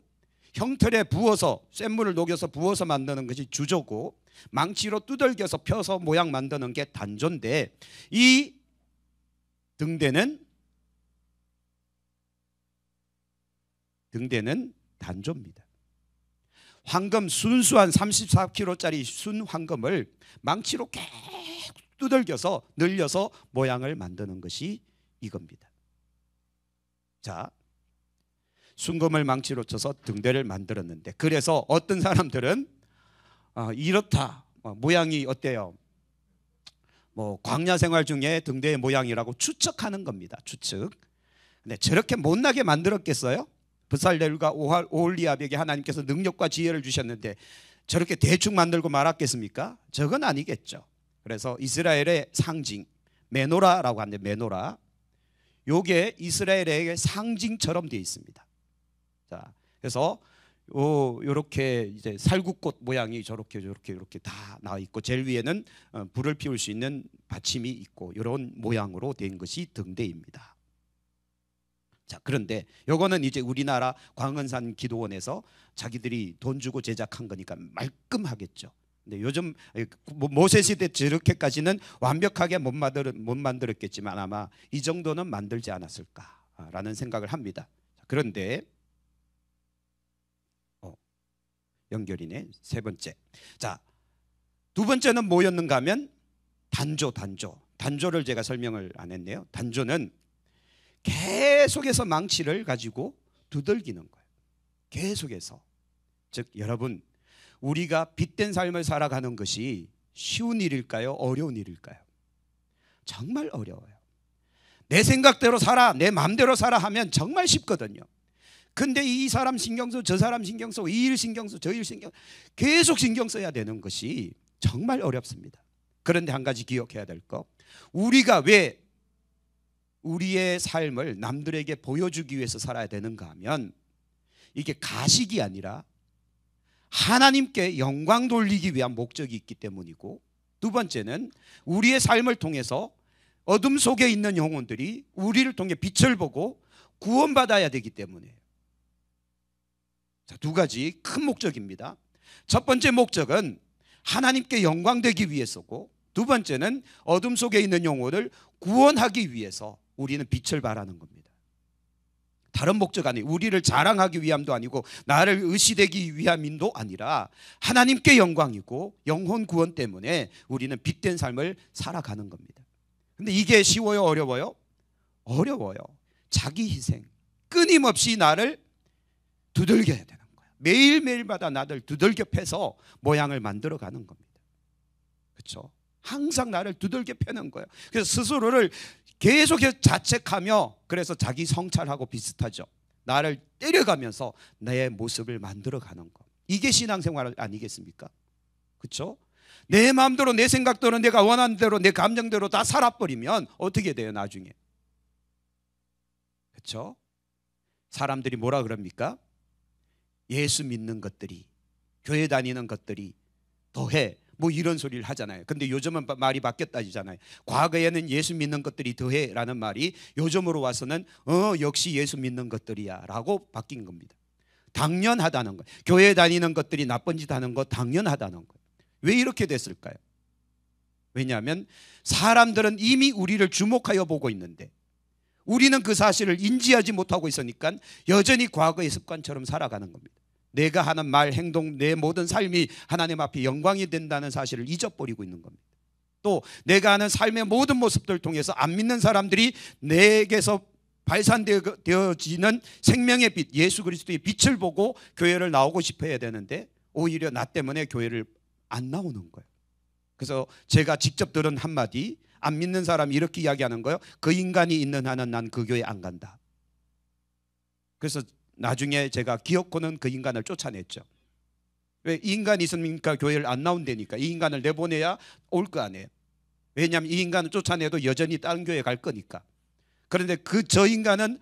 형틀에 부어서 쇳물을 녹여서 부어서 만드는 것이 주조고, 망치로 두들겨서 펴서 모양 만드는 게 단조인데, 이 등대는 단조입니다. 황금, 순수한 34kg짜리 순 황금을 망치로 계속 두들겨서 늘려서 모양을 만드는 것이 이겁니다. 자, 순금을 망치로 쳐서 등대를 만들었는데, 그래서 어떤 사람들은 이렇다, 모양이 어때요? 뭐 광야 생활 중에 등대의 모양이라고 추측하는 겁니다. 추측. 근데 저렇게 못나게 만들었겠어요? 브살렐과 오홀리압에게 하나님께서 능력과 지혜를 주셨는데 저렇게 대충 만들고 말았겠습니까? 저건 아니겠죠. 그래서 이스라엘의 상징 메노라라고 하는데, 메노라, 요게 이스라엘의 상징처럼 되어 있습니다. 자, 그래서 요렇게 이제 살구꽃 모양이 저렇게 다 나와 있고, 제일 위에는 불을 피울 수 있는 받침이 있고, 이런 모양으로 된 것이 등대입니다. 자, 그런데 요거는 이제 우리나라 광원산 기도원에서 자기들이 돈 주고 제작한 거니까 말끔하겠죠. 근데 요즘 모세 시대 저렇게까지는 완벽하게 못 만들었겠지만 아마 이 정도는 만들지 않았을까라는 생각을 합니다. 그런데 연결이네. 세 번째. 자, 두 번째는 뭐였는가 하면 단조를 제가 설명을 안 했네요. 단조는 계속해서 망치를 가지고 두들기는 거예요. 계속해서. 즉 여러분, 우리가 빛된 삶을 살아가는 것이 쉬운 일일까요, 어려운 일일까요? 정말 어려워요. 내 생각대로 살아, 내 마음대로 살아 하면 정말 쉽거든요. 근데 이 사람 신경 써, 저 사람 신경 써, 이 일 신경 써, 저 일 신경 써, 계속 신경 써야 되는 것이 정말 어렵습니다. 그런데 한 가지 기억해야 될 거, 우리가 왜 우리의 삶을 남들에게 보여주기 위해서 살아야 되는가 하면, 이게 가식이 아니라 하나님께 영광 돌리기 위한 목적이 있기 때문이고, 두 번째는 우리의 삶을 통해서 어둠 속에 있는 영혼들이 우리를 통해 빛을 보고 구원받아야 되기 때문이에요. 자, 두 가지 큰 목적입니다. 첫 번째 목적은 하나님께 영광 되기 위해서고, 두 번째는 어둠 속에 있는 영혼을 구원하기 위해서 우리는 빛을 발하는 겁니다. 다른 목적 아니에요. 우리를 자랑하기 위함도 아니고 나를 의시되기 위함도 아니라 하나님께 영광이고 영혼 구원 때문에 우리는 빛된 삶을 살아가는 겁니다. 근데 이게 쉬워요, 어려워요? 어려워요. 자기 희생, 끊임없이 나를 두들겨야 되는 거야. 매일매일마다 나를 두들겨 패서 모양을 만들어가는 겁니다. 그렇죠? 항상 나를 두들겨 패는 거예요. 그래서 스스로를 계속해서 자책하며, 그래서 자기 성찰하고 비슷하죠. 나를 때려가면서 내 모습을 만들어가는 거. 이게 신앙생활 아니겠습니까? 그렇죠? 내 마음대로, 내 생각대로, 내가 원하는 대로, 내 감정대로 다 살아버리면 어떻게 돼요 나중에? 그렇죠? 사람들이 뭐라 그럽니까? 예수 믿는 것들이, 교회 다니는 것들이 더해, 뭐 이런 소리를 하잖아요. 근데 요즘은 말이 바뀌었다잖아요. 과거에는 예수 믿는 것들이 더해라는 말이 요즘으로 와서는 역시 예수 믿는 것들이야 라고 바뀐 겁니다. 당연하다는 거예요. 교회 다니는 것들이 나쁜 짓 하는 거 당연하다는 거예요. 왜 이렇게 됐을까요? 왜냐하면 사람들은 이미 우리를 주목하여 보고 있는데 우리는 그 사실을 인지하지 못하고 있으니까 여전히 과거의 습관처럼 살아가는 겁니다. 내가 하는 말, 행동, 내 모든 삶이 하나님 앞에 영광이 된다는 사실을 잊어버리고 있는 겁니다. 또 내가 하는 삶의 모든 모습들을 통해서 안 믿는 사람들이 내게서 발산되어지는 생명의 빛, 예수 그리스도의 빛을 보고 교회를 나오고 싶어 해야 되는데 오히려 나 때문에 교회를 안 나오는 거예요. 그래서 제가 직접 들은 한마디, 안 믿는 사람이 이렇게 이야기하는 거예요. 그 인간이 있는 한은 난 그 교회 안 간다. 그래서 나중에 제가 기어코는 그 인간을 쫓아냈죠. 왜? 이 인간이 있으니까 교회를 안 나온다니까. 이 인간을 내보내야 올 거 아니에요. 왜냐하면 이 인간을 쫓아내도 여전히 다른 교회 갈 거니까. 그런데 저 인간은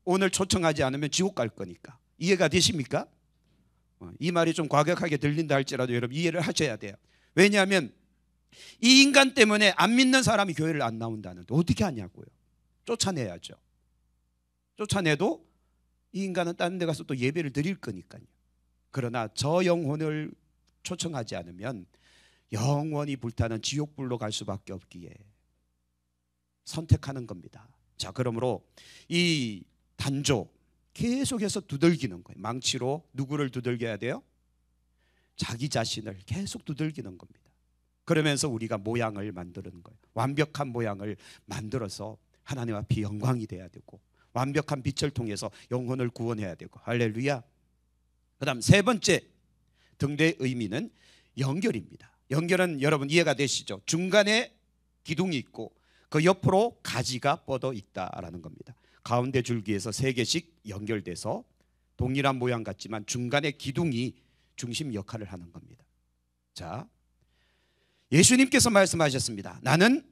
오늘 초청하지 않으면 지옥 갈 거니까. 이해가 되십니까? 이 말이 좀 과격하게 들린다 할지라도 여러분 이해를 하셔야 돼요. 왜냐하면 이 인간 때문에 안 믿는 사람이 교회를 안 나온다는데 어떻게 하냐고요. 쫓아내야죠. 쫓아내도 이 인간은 다른 데 가서 또 예배를 드릴 거니까요. 그러나 저 영혼을 초청하지 않으면 영원히 불타는 지옥불로 갈 수밖에 없기에 선택하는 겁니다. 자, 그러므로 이 단조 계속해서 두들기는 거예요. 망치로 누구를 두들겨야 돼요? 자기 자신을 계속 두들기는 겁니다. 그러면서 우리가 모양을 만드는 거예요. 완벽한 모양을 만들어서 하나님 앞에 영광이 돼야 되고 완벽한 빛을 통해서 영혼을 구원해야 되고. 할렐루야. 그 다음 세 번째 등대의 의미는 연결입니다. 연결은 여러분 이해가 되시죠? 중간에 기둥이 있고 그 옆으로 가지가 뻗어 있다라는 겁니다. 가운데 줄기에서 세 개씩 연결돼서 동일한 모양 같지만 중간에 기둥이 중심 역할을 하는 겁니다. 자, 예수님께서 말씀하셨습니다. 나는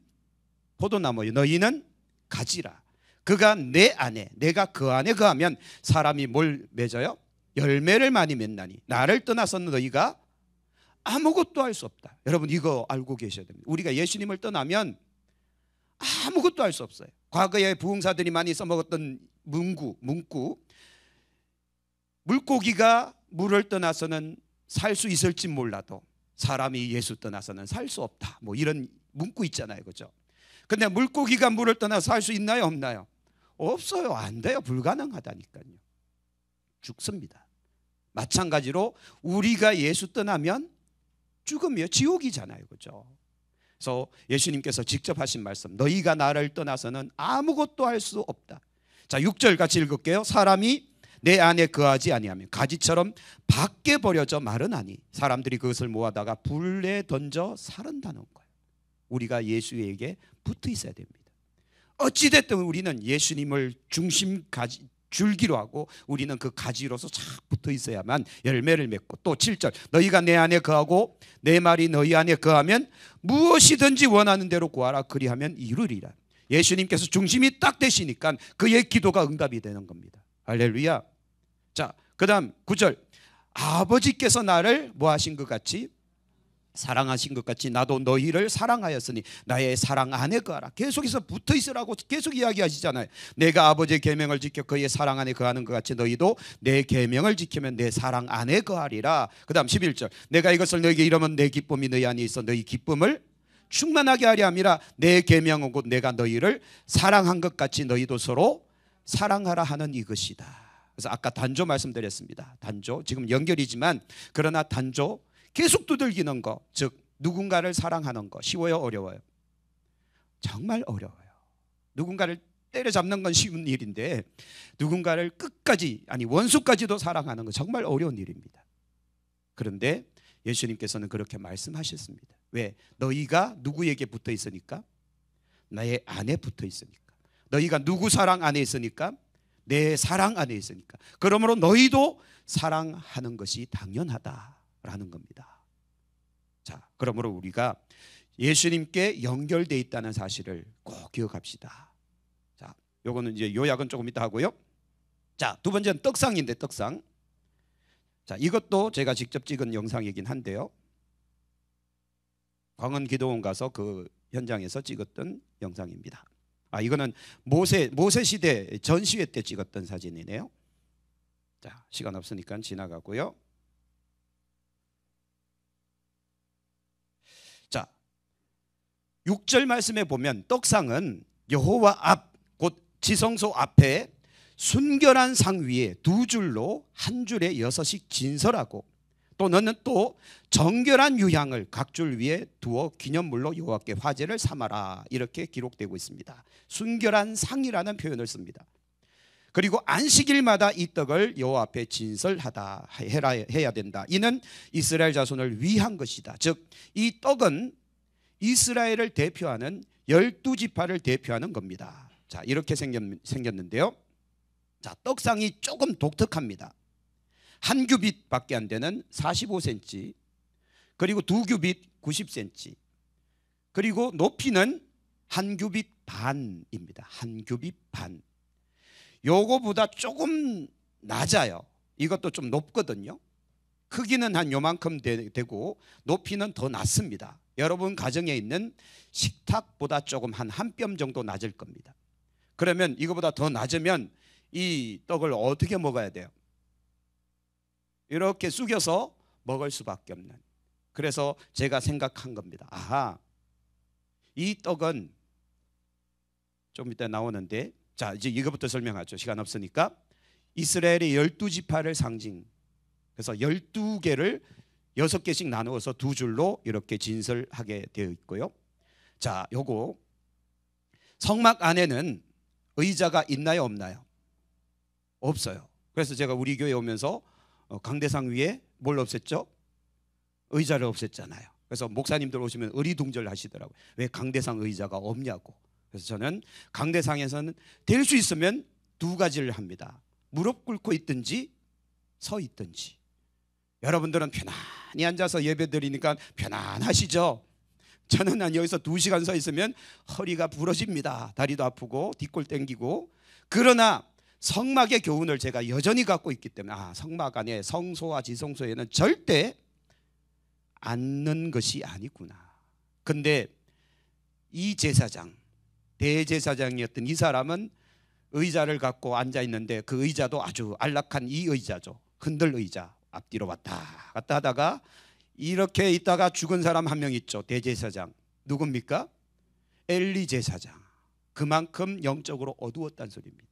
포도나무요 너희는 가지라. 그가 내 안에 내가 그 안에 거하면 사람이 뭘 맺어요? 열매를 많이 맺나니 나를 떠나서는 너희가 아무것도 할 수 없다. 여러분 이거 알고 계셔야 됩니다. 우리가 예수님을 떠나면 아무것도 할 수 없어요. 과거에 부흥사들이 많이 써먹었던 문구 물고기가 물을 떠나서는 살 수 있을지 몰라도 사람이 예수 떠나서는 살 수 없다. 뭐 이런 문구 있잖아요. 그죠? 근데 물고기가 물을 떠나서 살 수 있나요? 없나요? 없어요. 안 돼요. 불가능하다니까요. 죽습니다. 마찬가지로 우리가 예수 떠나면 죽으면 지옥이잖아요. 그죠? 그래서 예수님께서 직접 하신 말씀, 너희가 나를 떠나서는 아무것도 할 수 없다. 자, 6절 같이 읽을게요. 사람이 내 안에 거하지 아니하면 가지처럼 밖에 버려져 마르나니 사람들이 그것을 모아다가 불에 던져 사른다는 거예요. 우리가 예수에게 붙어 있어야 됩니다. 어찌됐든 우리는 예수님을 중심 줄기로 하고 우리는 그 가지로서 착 붙어 있어야만 열매를 맺고. 또 7절 너희가 내 안에 거하고 내 말이 너희 안에 거하면 무엇이든지 원하는 대로 구하라 그리하면 이루리라. 예수님께서 중심이 딱 되시니까 그의 기도가 응답이 되는 겁니다. 할렐루야. 자, 그 다음 9절 아버지께서 나를 뭐 하신 것 같이 사랑하신 것 같이 나도 너희를 사랑하였으니 나의 사랑 안에 거하라. 계속해서 붙어 있으라고 계속 이야기하시잖아요. 내가 아버지의 계명을 지켜 그의 사랑 안에 거하는 것 같이 너희도 내 계명을 지키면 내 사랑 안에 거하리라. 그 다음 11절 내가 이것을 너희에게 이르면 내 기쁨이 너희 안에 있어 너희 기쁨을 충만하게 하려 함이라. 내 계명은 곧 내가 너희를 사랑한 것 같이 너희도 서로 사랑하라 하는 이것이다. 그래서 아까 단조 말씀드렸습니다. 단조 지금 연결이지만 그러나 단조 계속 두들기는 거, 즉 누군가를 사랑하는 거 쉬워요? 어려워요? 정말 어려워요. 누군가를 때려잡는 건 쉬운 일인데 누군가를 끝까지 아니 원수까지도 사랑하는 거 정말 어려운 일입니다. 그런데 예수님께서는 그렇게 말씀하셨습니다. 왜? 너희가 누구에게 붙어 있으니까? 나의 안에 붙어 있으니까. 너희가 누구 사랑 안에 있으니까? 내 사랑 안에 있으니까. 그러므로 너희도 사랑하는 것이 당연하다라는 겁니다. 자, 그러므로 우리가 예수님께 연결되어 있다는 사실을 꼭 기억합시다. 자, 요거는 이제 요약은 조금 이따 하고요. 자, 두 번째는 떡상인데 떡상. 자, 이것도 제가 직접 찍은 영상이긴 한데요. 광원 기도원 가서 그 현장에서 찍었던 영상입니다. 이거는 모세 시대 전시회 때 찍었던 사진이네요. 자, 시간 없으니까 지나가고요. 자, 6절 말씀에 보면 떡상은 여호와 앞 곧 지성소 앞에 순결한 상 위에 두 줄로 한 줄에 6씩 진설하고 또 너는 또 정결한 유향을 각 줄 위에 두어 기념물로 여호와께 화제를 삼아라, 이렇게 기록되고 있습니다. 순결한 상이라는 표현을 씁니다. 그리고 안식일마다 이 떡을 여호와 앞에 진설하다 해야 된다. 이는 이스라엘 자손을 위한 것이다. 즉 이 떡은 이스라엘을 대표하는 12지파를 대표하는 겁니다. 자, 이렇게 생겼는데요. 자, 떡상이 조금 독특합니다. 한 규빗밖에 안 되는 45cm, 그리고 두 규빗 90cm, 그리고 높이는 한 규빗 반입니다. 한 규빗 반. 요거보다 조금 낮아요. 이것도 좀 높거든요. 크기는 한 요만큼 되고 높이는 더 낮습니다. 여러분 가정에 있는 식탁보다 조금 한 뼘 정도 낮을 겁니다. 그러면 이거보다 더 낮으면 이 떡을 어떻게 먹어야 돼요? 이렇게 숙여서 먹을 수밖에 없는. 그래서 제가 생각한 겁니다. 아하, 이 떡은 좀 이따 나오는데, 자, 이제 이거부터 설명하죠. 시간 없으니까. 이스라엘의 12지파를 상징, 그래서 12개를 6개씩 나누어서 두 줄로 이렇게 진설하게 되어 있고요. 자, 요거 성막 안에는 의자가 있나요, 없나요? 없어요. 그래서 제가 우리 교회 오면서 강대상 위에 뭘 없앴죠? 의자를 없앴잖아요. 그래서 목사님들 오시면 의리둥절 하시더라고요. 왜 강대상 의자가 없냐고. 그래서 저는 강대상에서는 될 수 있으면 두 가지를 합니다. 무릎 꿇고 있든지 서 있든지. 여러분들은 편안히 앉아서 예배 드리니까 편안하시죠? 저는 여기서 2시간 서 있으면 허리가 부러집니다. 다리도 아프고 뒷골 땡기고. 그러나 성막의 교훈을 제가 여전히 갖고 있기 때문에 성막 안에 성소와 지성소에는 절대 앉는 것이 아니구나. 근데 이 제사장, 대제사장이었던 이 사람은 의자를 갖고 앉아 있는데 그 의자도 아주 안락한 이 의자죠. 흔들 의자. 앞뒤로 왔다 갔다 하다가 이렇게 있다가 죽은 사람 한 명 있죠. 대제사장. 누굽니까? 엘리 제사장. 그만큼 영적으로 어두웠다는 소리입니다.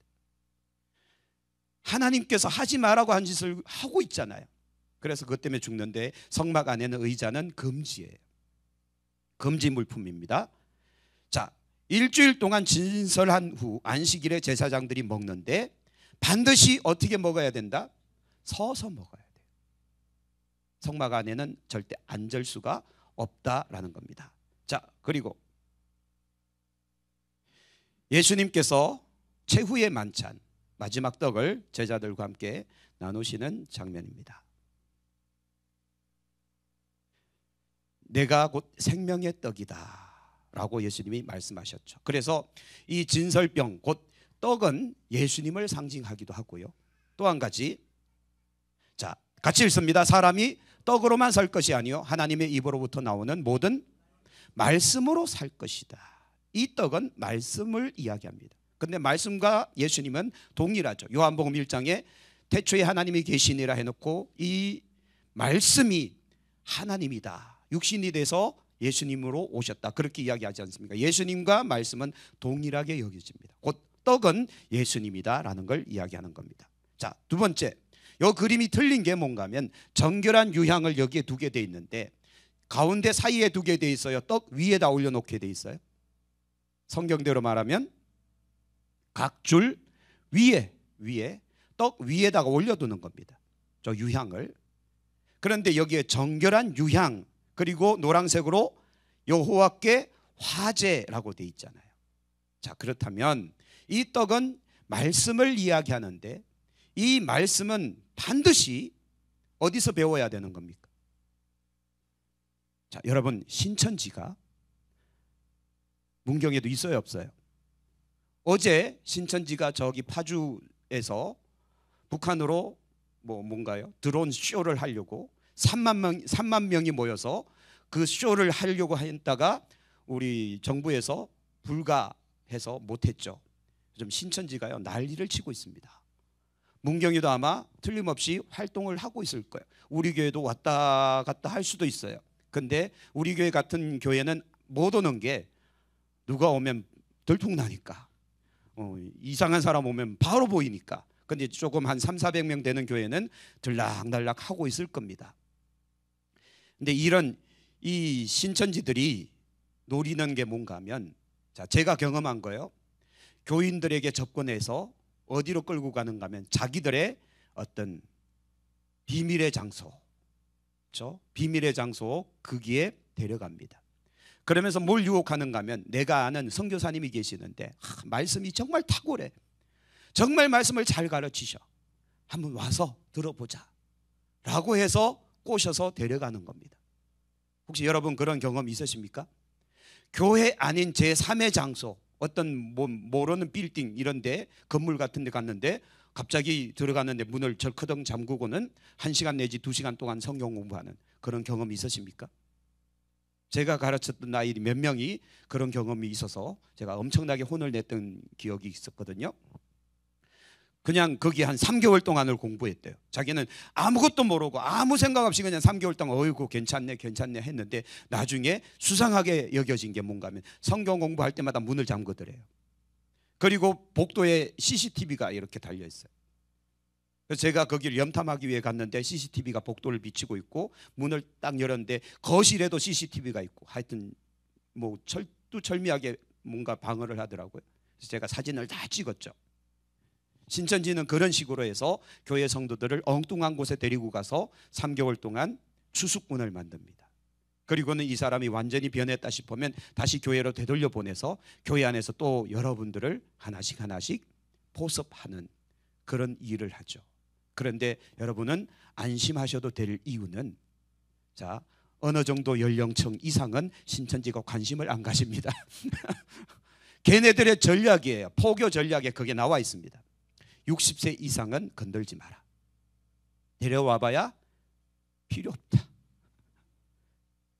하나님께서 하지 말라고 한 짓을 하고 있잖아요. 그래서 그것 때문에 죽는데 성막 안에는 의자는 금지예요. 금지 물품입니다. 자, 일주일 동안 진설한 후 안식일에 제사장들이 먹는데 반드시 어떻게 먹어야 된다? 서서 먹어야 돼요. 성막 안에는 절대 앉을 수가 없다라는 겁니다. 자, 그리고 예수님께서 최후의 만찬, 마지막 떡을 제자들과 함께 나누시는 장면입니다. 내가 곧 생명의 떡이다 라고 예수님이 말씀하셨죠. 그래서 이 진설병, 곧 떡은 예수님을 상징하기도 하고요. 또 한 가지, 자, 같이 읽습니다. 사람이 떡으로만 살 것이 아니요 하나님의 입으로부터 나오는 모든 말씀으로 살 것이다. 이 떡은 말씀을 이야기합니다. 근데 말씀과 예수님은 동일하죠. 요한복음 1장에 태초에 하나님이 계시니라 해놓고 이 말씀이 하나님이다, 육신이 돼서 예수님으로 오셨다, 그렇게 이야기하지 않습니까? 예수님과 말씀은 동일하게 여겨집니다. 곧 떡은 예수님이다라는 걸 이야기하는 겁니다. 자, 두 번째, 이 그림이 틀린 게 뭔가 하면 정결한 유향을 여기에 두게 돼 있는데 가운데 사이에 두게 돼 있어요? 떡 위에다 올려놓게 돼 있어요? 성경대로 말하면 각 줄 위에 떡 위에다가 올려두는 겁니다. 저 유향을. 그런데 여기에 정결한 유향, 그리고 노란색으로 여호와께 화제라고 돼 있잖아요. 자, 그렇다면 이 떡은 말씀을 이야기하는데 이 말씀은 반드시 어디서 배워야 되는 겁니까? 자, 여러분, 신천지가 문경에도 있어요, 없어요? 어제 신천지가 저기 파주에서 북한으로 뭔가요? 드론 쇼를 하려고 3만 명이 모여서 그 쇼를 하려고 했다가 우리 정부에서 불가해서 못했죠. 좀 신천지가요 난리를 치고 있습니다. 문경이도 아마 틀림없이 활동을 하고 있을 거예요. 우리 교회도 왔다 갔다 할 수도 있어요. 근데 우리 교회 같은 교회는 못 오는 게 누가 오면 들통나니까, 이상한 사람 오면 바로 보이니까. 근데 조금 한 300~400명 되는 교회는 들락날락 하고 있을 겁니다. 근데 이런 이 신천지들이 노리는 게 뭔가 하면, 자, 제가 경험한 거예요. 교인들에게 접근해서 어디로 끌고 가는가 하면 자기들의 어떤 비밀의 장소, 그렇죠? 비밀의 장소, 거기에 데려갑니다. 그러면서 뭘 유혹하는가 하면, 내가 아는 선교사님이 계시는데 말씀이 정말 탁월해, 정말 말씀을 잘 가르치셔, 한번 와서 들어보자 라고 해서 꼬셔서 데려가는 겁니다. 혹시 여러분 그런 경험 있으십니까? 교회 아닌 제3의 장소, 어떤 모르는 빌딩 이런 데, 건물 같은 데 갔는데 갑자기 들어갔는데 문을 절커덩 잠그고는 1시간 내지 2시간 동안 성경 공부하는 그런 경험이 있으십니까? 제가 가르쳤던 아이들이 몇 명이 그런 경험이 있어서 제가 엄청나게 혼을 냈던 기억이 있었거든요. 그냥 거기 한 3개월 동안을 공부했대요. 자기는 아무것도 모르고 아무 생각 없이 그냥 3개월 동안 어이구 괜찮네 했는데, 나중에 수상하게 여겨진 게 뭔가 하면 성경 공부할 때마다 문을 잠그더래요. 그리고 복도에 CCTV가 이렇게 달려 있어요. 그래서 제가 거기를 염탐하기 위해 갔는데 CCTV가 복도를 비치고 있고, 문을 딱 열었는데 거실에도 CCTV가 있고, 하여튼 뭐 철두철미하게 뭔가 방어를 하더라고요. 그래서 제가 사진을 다 찍었죠. 신천지는 그런 식으로 해서 교회 성도들을 엉뚱한 곳에 데리고 가서 3개월 동안 추수꾼을 만듭니다. 그리고는 이 사람이 완전히 변했다 싶으면 다시 교회로 되돌려 보내서 교회 안에서 또 여러분들을 하나씩 포섭하는 그런 일을 하죠. 그런데 여러분은 안심하셔도 될 이유는, 자, 어느 정도 연령층 이상은 신천지가 관심을 안 가집니다. 걔네들의 전략이에요. 포교 전략에 그게 나와 있습니다. 60세 이상은 건들지 마라. 데려와봐야 필요 없다.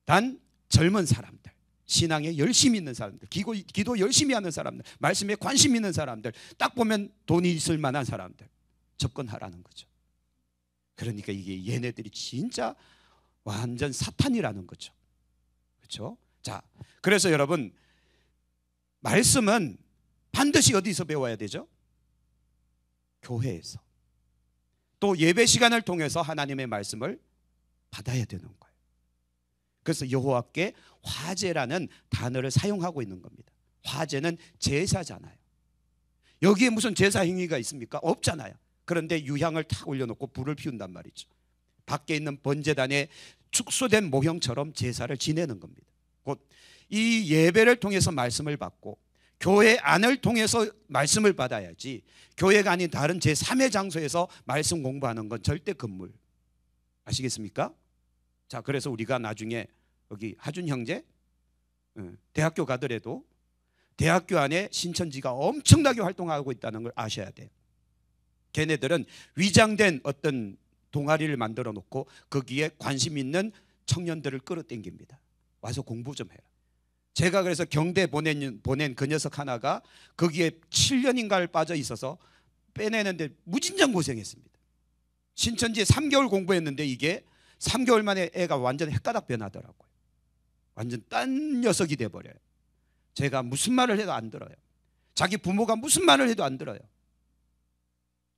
단 젊은 사람들, 신앙에 열심히 있는 사람들, 기도 열심히 하는 사람들, 말씀에 관심 있는 사람들, 딱 보면 돈이 있을 만한 사람들 접근하라는 거죠. 그러니까 이게 얘네들이 진짜 완전 사탄이라는 거죠. 그렇죠? 자, 그래서 여러분, 말씀은 반드시 어디서 배워야 되죠? 교회에서. 또 예배 시간을 통해서 하나님의 말씀을 받아야 되는 거예요. 그래서 여호와께 화제라는 단어를 사용하고 있는 겁니다. 화제는 제사잖아요. 여기에 무슨 제사 행위가 있습니까? 없잖아요. 그런데 유향을 탁 올려놓고 불을 피운단 말이죠. 밖에 있는 번제단에 축소된 모형처럼 제사를 지내는 겁니다. 곧 이 예배를 통해서 말씀을 받고 교회 안을 통해서 말씀을 받아야지, 교회가 아닌 다른 제3의 장소에서 말씀 공부하는 건 절대 금물. 아시겠습니까? 자, 그래서 우리가 나중에 여기 하준 형제 대학교 가더라도 대학교 안에 신천지가 엄청나게 활동하고 있다는 걸 아셔야 돼요. 걔네들은 위장된 어떤 동아리를 만들어 놓고 거기에 관심 있는 청년들을 끌어당깁니다. 와서 공부 좀 해라. 제가 그래서 경대 보낸 그 녀석 하나가 거기에 7년인가를 빠져 있어서 빼내는데 무진장 고생했습니다. 신천지에 3개월 공부했는데 이게 3개월 만에 애가 완전 헷가닥 변하더라고요. 완전 딴 녀석이 돼버려요. 제가 무슨 말을 해도 안 들어요. 자기 부모가 무슨 말을 해도 안 들어요.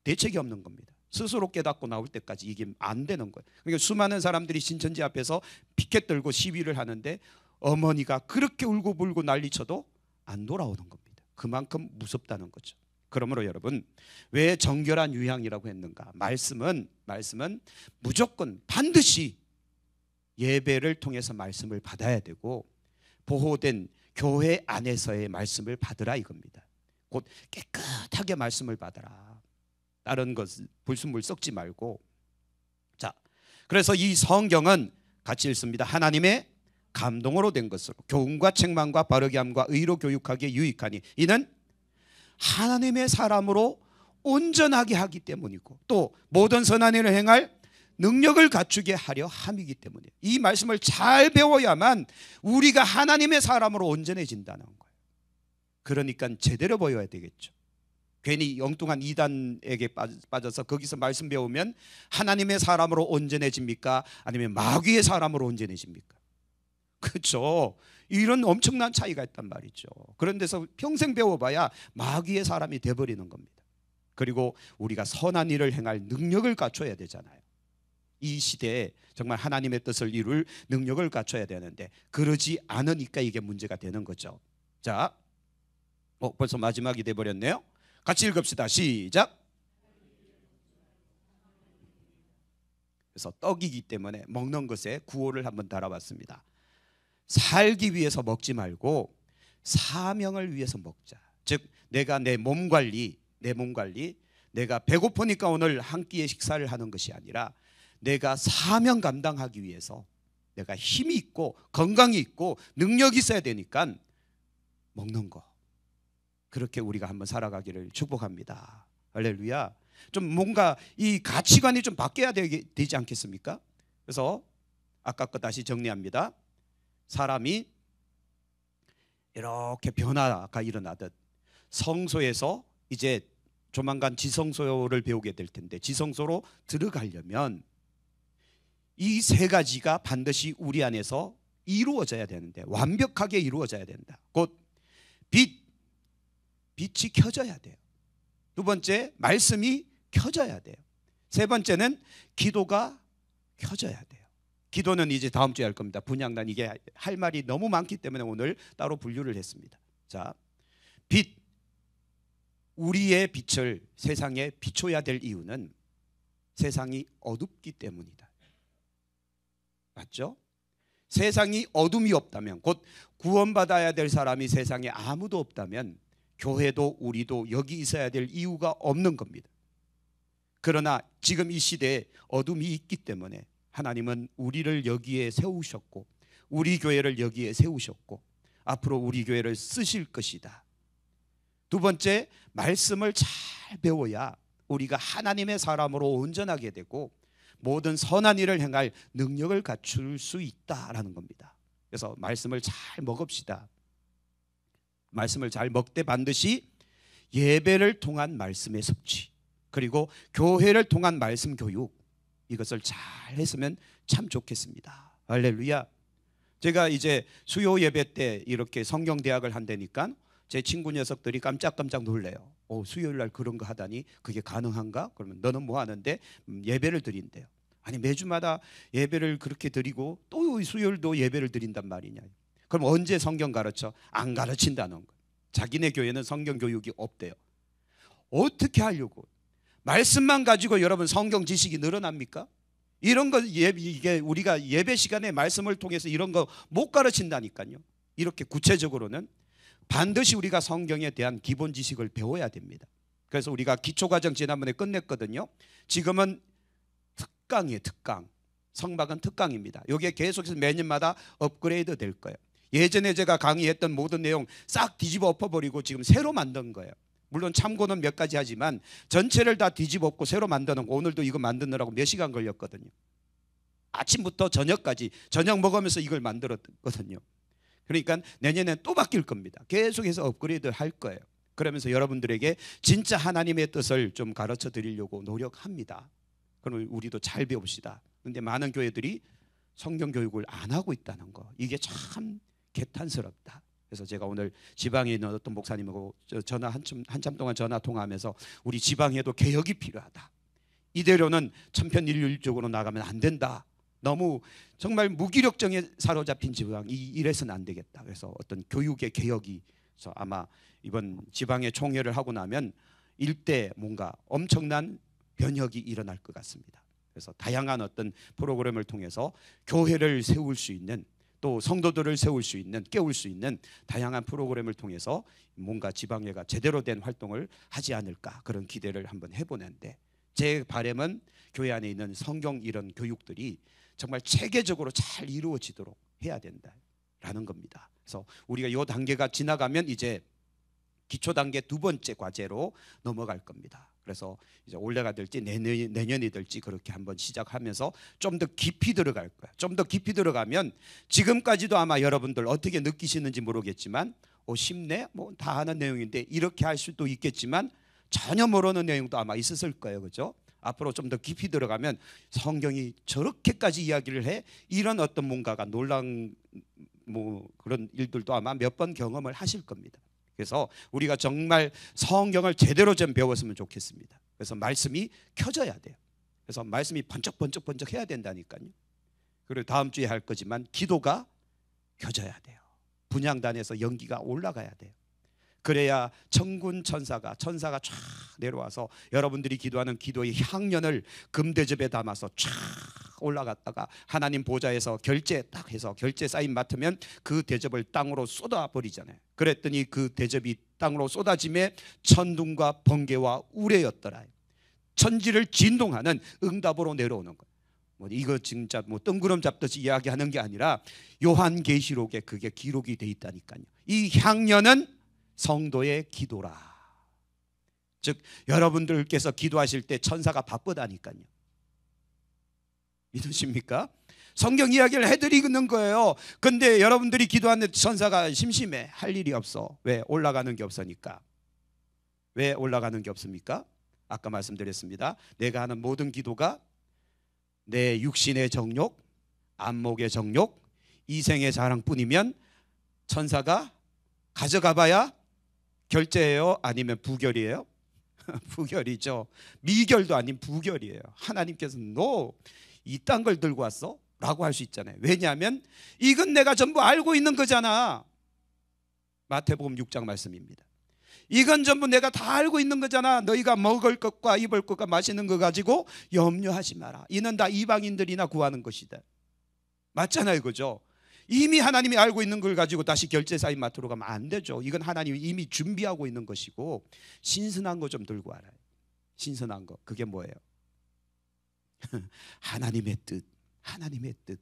대책이 없는 겁니다. 스스로 깨닫고 나올 때까지 이게 안 되는 거예요. 그러니까 수많은 사람들이 신천지 앞에서 피켓 들고 시위를 하는데 어머니가 그렇게 울고불고 난리쳐도 안 돌아오는 겁니다. 그만큼 무섭다는 거죠. 그러므로 여러분, 왜 정결한 유향이라고 했는가? 말씀은 무조건 반드시 예배를 통해서 말씀을 받아야 되고, 보호된 교회 안에서의 말씀을 받으라 이겁니다. 곧 깨끗하게 말씀을 받아라. 다른 것 불순물 썩지 말고. 자, 그래서 이 성경은 같이 읽습니다. 하나님의 감동으로 된 것으로 교훈과 책망과 바르게 함과 의로 교육하기에 유익하니 이는 하나님의 사람으로 온전하게 하기 때문이고, 또 모든 선한 일을 행할 능력을 갖추게 하려 함이기 때문이에요. 이 말씀을 잘 배워야만 우리가 하나님의 사람으로 온전해진다는 거예요. 그러니까 제대로 보여야 되겠죠. 괜히 엉뚱한 이단에게 빠져서 거기서 말씀 배우면 하나님의 사람으로 온전해집니까? 아니면 마귀의 사람으로 온전해집니까? 그렇죠. 이런 엄청난 차이가 있단 말이죠. 그런 데서 평생 배워봐야 마귀의 사람이 돼버리는 겁니다. 그리고 우리가 선한 일을 행할 능력을 갖춰야 되잖아요. 이 시대에 정말 하나님의 뜻을 이룰 능력을 갖춰야 되는데 그러지 않으니까 이게 문제가 되는 거죠. 자, 벌써 마지막이 돼버렸네요. 같이 읽읍시다. 시작. 그래서 떡이기 때문에 먹는 것에 구호를 한번 달아봤습니다. 살기 위해서 먹지 말고 사명을 위해서 먹자. 즉 내가 내 몸 관리, 내가 배고프니까 오늘 한 끼의 식사를 하는 것이 아니라 내가 사명 감당하기 위해서 내가 힘이 있고 건강이 있고 능력이 있어야 되니까 먹는 거. 그렇게 우리가 한번 살아가기를 축복합니다. 할렐루야. 좀 뭔가 이 가치관이 좀 바뀌어야 되지 않겠습니까? 그래서 아까 거 다시 정리합니다. 사람이 이렇게 변화가 일어나듯 성소에서 이제 조만간 지성소를 배우게 될 텐데 지성소로 들어가려면 이 세 가지가 반드시 우리 안에서 이루어져야 되는데 완벽하게 이루어져야 된다. 곧 빛이 켜져야 돼요. 두 번째, 말씀이 켜져야 돼요. 세 번째는 기도가 켜져야 돼요. 기도는 이제 다음 주에 할 겁니다. 분향단 이게 할 말이 너무 많기 때문에 오늘 따로 분류를 했습니다. 자, 우리의 빛을 세상에 비춰야 될 이유는 세상이 어둡기 때문이다. 맞죠? 세상이 어둠이 없다면, 곧 구원받아야 될 사람이 세상에 아무도 없다면 교회도 우리도 여기 있어야 될 이유가 없는 겁니다. 그러나 지금 이 시대에 어둠이 있기 때문에 하나님은 우리를 여기에 세우셨고 우리 교회를 여기에 세우셨고 앞으로 우리 교회를 쓰실 것이다. 두 번째, 말씀을 잘 배워야 우리가 하나님의 사람으로 온전하게 되고 모든 선한 일을 행할 능력을 갖출 수 있다라는 겁니다. 그래서 말씀을 잘 먹읍시다. 말씀을 잘 먹되 반드시 예배를 통한 말씀의 섭취, 그리고 교회를 통한 말씀 교육, 이것을 잘 했으면 참 좋겠습니다. 할렐루야. 제가 이제 수요 예배 때 이렇게 성경대학을 한다니까 제 친구 녀석들이 깜짝깜짝 놀래요. 수요일 날 그런 거 하다니 그게 가능한가? 그러면 너는 뭐 하는데? 예배를 드린대요. 아니 매주마다 예배를 그렇게 드리고 또 수요일도 예배를 드린단 말이냐. 그럼 언제 성경 가르쳐? 안 가르친다는 거. 자기네 교회는 성경 교육이 없대요. 어떻게 하려고? 말씀만 가지고 여러분 성경 지식이 늘어납니까? 이런 거 이게 우리가 예배 시간에 말씀을 통해서 이런 거 못 가르친다니까요. 이렇게 구체적으로는 반드시 우리가 성경에 대한 기본 지식을 배워야 됩니다. 그래서 우리가 기초과정 지난번에 끝냈거든요. 지금은 특강이에요. 특강. 성박은 특강입니다. 이게 계속해서 매년마다 업그레이드 될 거예요. 예전에 제가 강의했던 모든 내용 싹 뒤집어 엎어버리고 지금 새로 만든 거예요. 물론 참고는 몇 가지 하지만 전체를 다 뒤집어 엎고 새로 만드는 거, 오늘도 이거 만드느라고 몇 시간 걸렸거든요. 아침부터 저녁까지 저녁 먹으면서 이걸 만들었거든요. 그러니까 내년엔 또 바뀔 겁니다. 계속해서 업그레이드 할 거예요. 그러면서 여러분들에게 진짜 하나님의 뜻을 좀 가르쳐 드리려고 노력합니다. 그럼 우리도 잘 배웁시다. 그런데 많은 교회들이 성경 교육을 안 하고 있다는 거, 이게 참 개탄스럽다. 그래서 제가 오늘 지방에 있는 어떤 목사님하고 전화 한참 동안 전화 통화하면서 우리 지방에도 개혁이 필요하다. 이대로는 천편일률적으로 나가면 안 된다. 너무 정말 무기력증에 사로잡힌 지방이 이래서는 안 되겠다. 그래서 어떤 교육의 개혁이, 그래서 아마 이번 지방의 총회를 하고 나면 일대 뭔가 엄청난 변혁이 일어날 것 같습니다. 그래서 다양한 어떤 프로그램을 통해서 교회를 세울 수 있는, 또 성도들을 세울 수 있는, 깨울 수 있는 다양한 프로그램을 통해서 뭔가 지방회가 제대로 된 활동을 하지 않을까, 그런 기대를 한번 해보는데, 제 바람은 교회 안에 있는 성경 이런 교육들이 정말 체계적으로 잘 이루어지도록 해야 된다라는 겁니다. 그래서 우리가 이 단계가 지나가면 이제 기초 단계 두 번째 과제로 넘어갈 겁니다. 그래서 이제 올해가 될지 내년이 될지 그렇게 한번 시작하면서 좀 더 깊이 들어갈 거야. 좀 더 깊이 들어가면 지금까지도 아마 여러분들 어떻게 느끼시는지 모르겠지만 쉽네? 뭐 다 아는 내용인데, 이렇게 할 수도 있겠지만 전혀 모르는 내용도 아마 있었을 거예요. 그죠? 앞으로 좀 더 깊이 들어가면 성경이 저렇게까지 이야기를 해? 이런 어떤 뭔가가 놀란 뭐 그런 일들도 아마 몇 번 경험을 하실 겁니다. 그래서 우리가 정말 성경을 제대로 좀 배웠으면 좋겠습니다. 그래서 말씀이 켜져야 돼요. 그래서 말씀이 번쩍번쩍 해야 된다니까요. 그리고 다음 주에 할 거지만 기도가 켜져야 돼요. 분향단에서 연기가 올라가야 돼요. 그래야 천군 천사가 쫙 내려와서 여러분들이 기도하는 기도의 향연을 금대접에 담아서 쫙 올라갔다가 하나님 보좌에서 결제 딱 해서 결제 사인 맡으면 그 대접을 땅으로 쏟아버리잖아요. 그랬더니 그 대접이 땅으로 쏟아짐에 천둥과 번개와 우레였더라. 천지를 진동하는 응답으로 내려오는 거예요. 뭐 이거 진짜 뭐 뜬구름 잡듯이 이야기하는 게 아니라 요한계시록에 그게 기록이 돼 있다니까요. 이 향연은 성도의 기도라. 즉 여러분들께서 기도하실 때 천사가 바쁘다니까요. 믿으십니까? 성경 이야기를 해드리는 거예요. 근데 여러분들이 기도하는데 천사가 심심해. 할 일이 없어. 왜? 올라가는 게 없으니까. 왜 올라가는 게 없습니까? 아까 말씀드렸습니다. 내가 하는 모든 기도가 내 육신의 정욕, 안목의 정욕, 이생의 자랑뿐이면 천사가 가져가 봐야 결제예요? 아니면 부결이에요? 부결이죠. 미결도 아닌 부결이에요. 하나님께서는 너 이딴 걸 들고 왔어? 라고 할 수 있잖아요. 왜냐하면 이건 내가 전부 알고 있는 거잖아. 마태복음 6장 말씀입니다. 이건 전부 내가 다 알고 있는 거잖아. 너희가 먹을 것과 입을 것과 마시는 거 가지고 염려하지 마라. 이는 다 이방인들이나 구하는 것이다. 맞잖아요, 그죠? 이미 하나님이 알고 있는 걸 가지고 다시 결제 사인 맡으러 가면 안 되죠. 이건 하나님이 이미 준비하고 있는 것이고, 신선한 거 좀 들고 와라. 신선한 거. 그게 뭐예요? 하나님의 뜻. 하나님의 뜻.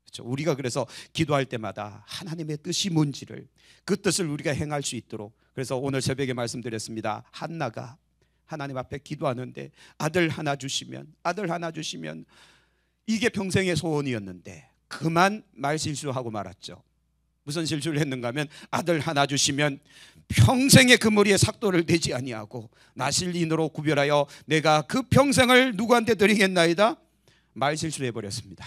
그렇죠? 우리가 그래서 기도할 때마다 하나님의 뜻이 뭔지를, 그 뜻을 우리가 행할 수 있도록. 그래서 오늘 새벽에 말씀드렸습니다. 한나가 하나님 앞에 기도하는데 아들 하나 주시면 이게 평생의 소원이었는데 그만 말실수하고 말았죠. 무슨 실수를 했는가 하면 아들 하나 주시면 평생의 그 머리에 삭도를 대지 아니하고 나실인으로 구별하여 내가 그 평생을 누구한테 드리겠나이다? 말실수를 해버렸습니다.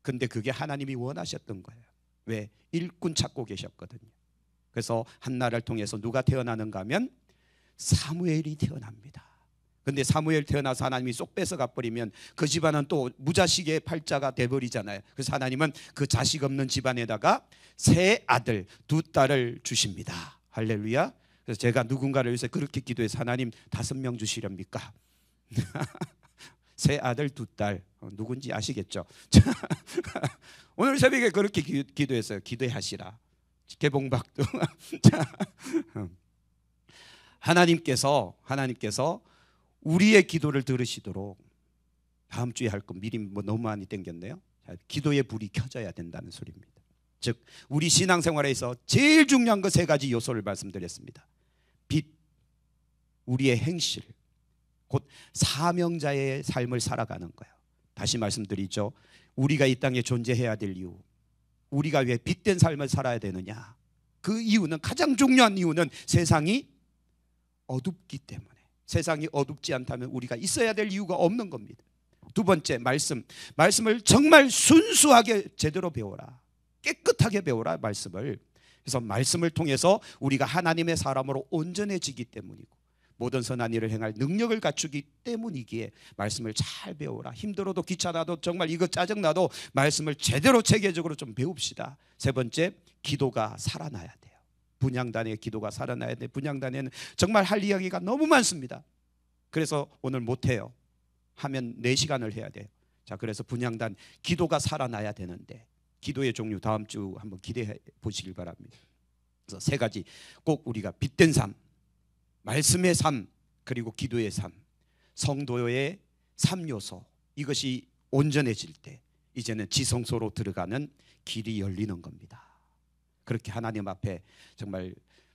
근데 그게 하나님이 원하셨던 거예요. 왜? 일꾼 찾고 계셨거든요. 그래서 한나를 통해서 누가 태어나는가 하면 사무엘이 태어납니다. 근데 사무엘 태어나서 하나님이 쏙 뺏어가 버리면 그 집안은 또 무자식의 팔자가 돼버리잖아요. 그래서 하나님은 그 자식 없는 집안에다가 세 아들 두 딸을 주십니다. 할렐루야. 그래서 제가 누군가를 위해서 그렇게 기도해서 하나님 5명 주시렵니까? 세 아들 두 딸, 누군지 아시겠죠? 오늘 새벽에 그렇게 기도했어요. 기도하시라. 개봉박도. 하나님께서 우리의 기도를 들으시도록 다음 주에 할 거 미리 뭐 너무 많이 땡겼네요. 기도의 불이 켜져야 된다는 소리입니다. 즉 우리 신앙생활에서 제일 중요한 거 3가지 요소를 말씀드렸습니다. 빛, 우리의 행실, 곧 사명자의 삶을 살아가는 거예요. 다시 말씀드리죠. 우리가 이 땅에 존재해야 될 이유, 우리가 왜 빛된 삶을 살아야 되느냐, 그 이유는, 가장 중요한 이유는 세상이 어둡기 때문에. 세상이 어둡지 않다면 우리가 있어야 될 이유가 없는 겁니다. 두 번째, 말씀을 정말 순수하게 제대로 배워라. 깨끗하게 배워라, 말씀을. 그래서 말씀을 통해서 우리가 하나님의 사람으로 온전해지기 때문이고 모든 선한 일을 행할 능력을 갖추기 때문이기에 말씀을 잘 배워라. 힘들어도 귀찮아도 정말 이거 짜증나도 말씀을 제대로 체계적으로 좀 배웁시다. 세 번째, 기도가 살아나야 돼요. 분향단의 기도가 살아나야 돼. 분향단에는 정말 할 이야기가 너무 많습니다. 그래서 오늘 못해요. 하면 4시간을 해야 돼요. 자, 그래서 분향단 기도가 살아나야 되는데 기도의 종류 다음 주 한번 기대해 보시길 바랍니다. 그래서 3가지 꼭 우리가 빛된 삶, 말씀의 삶, 그리고 기도의 삶, 성도의 3요소, 이것이 온전해질 때 이제는 지성소로 들어가는 길이 열리는 겁니다. 그렇게 하나님 앞에 정말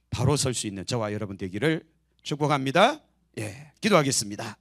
바로 설 수 있는 저와 여러분 되기를 축복합니다. 예, 기도하겠습니다.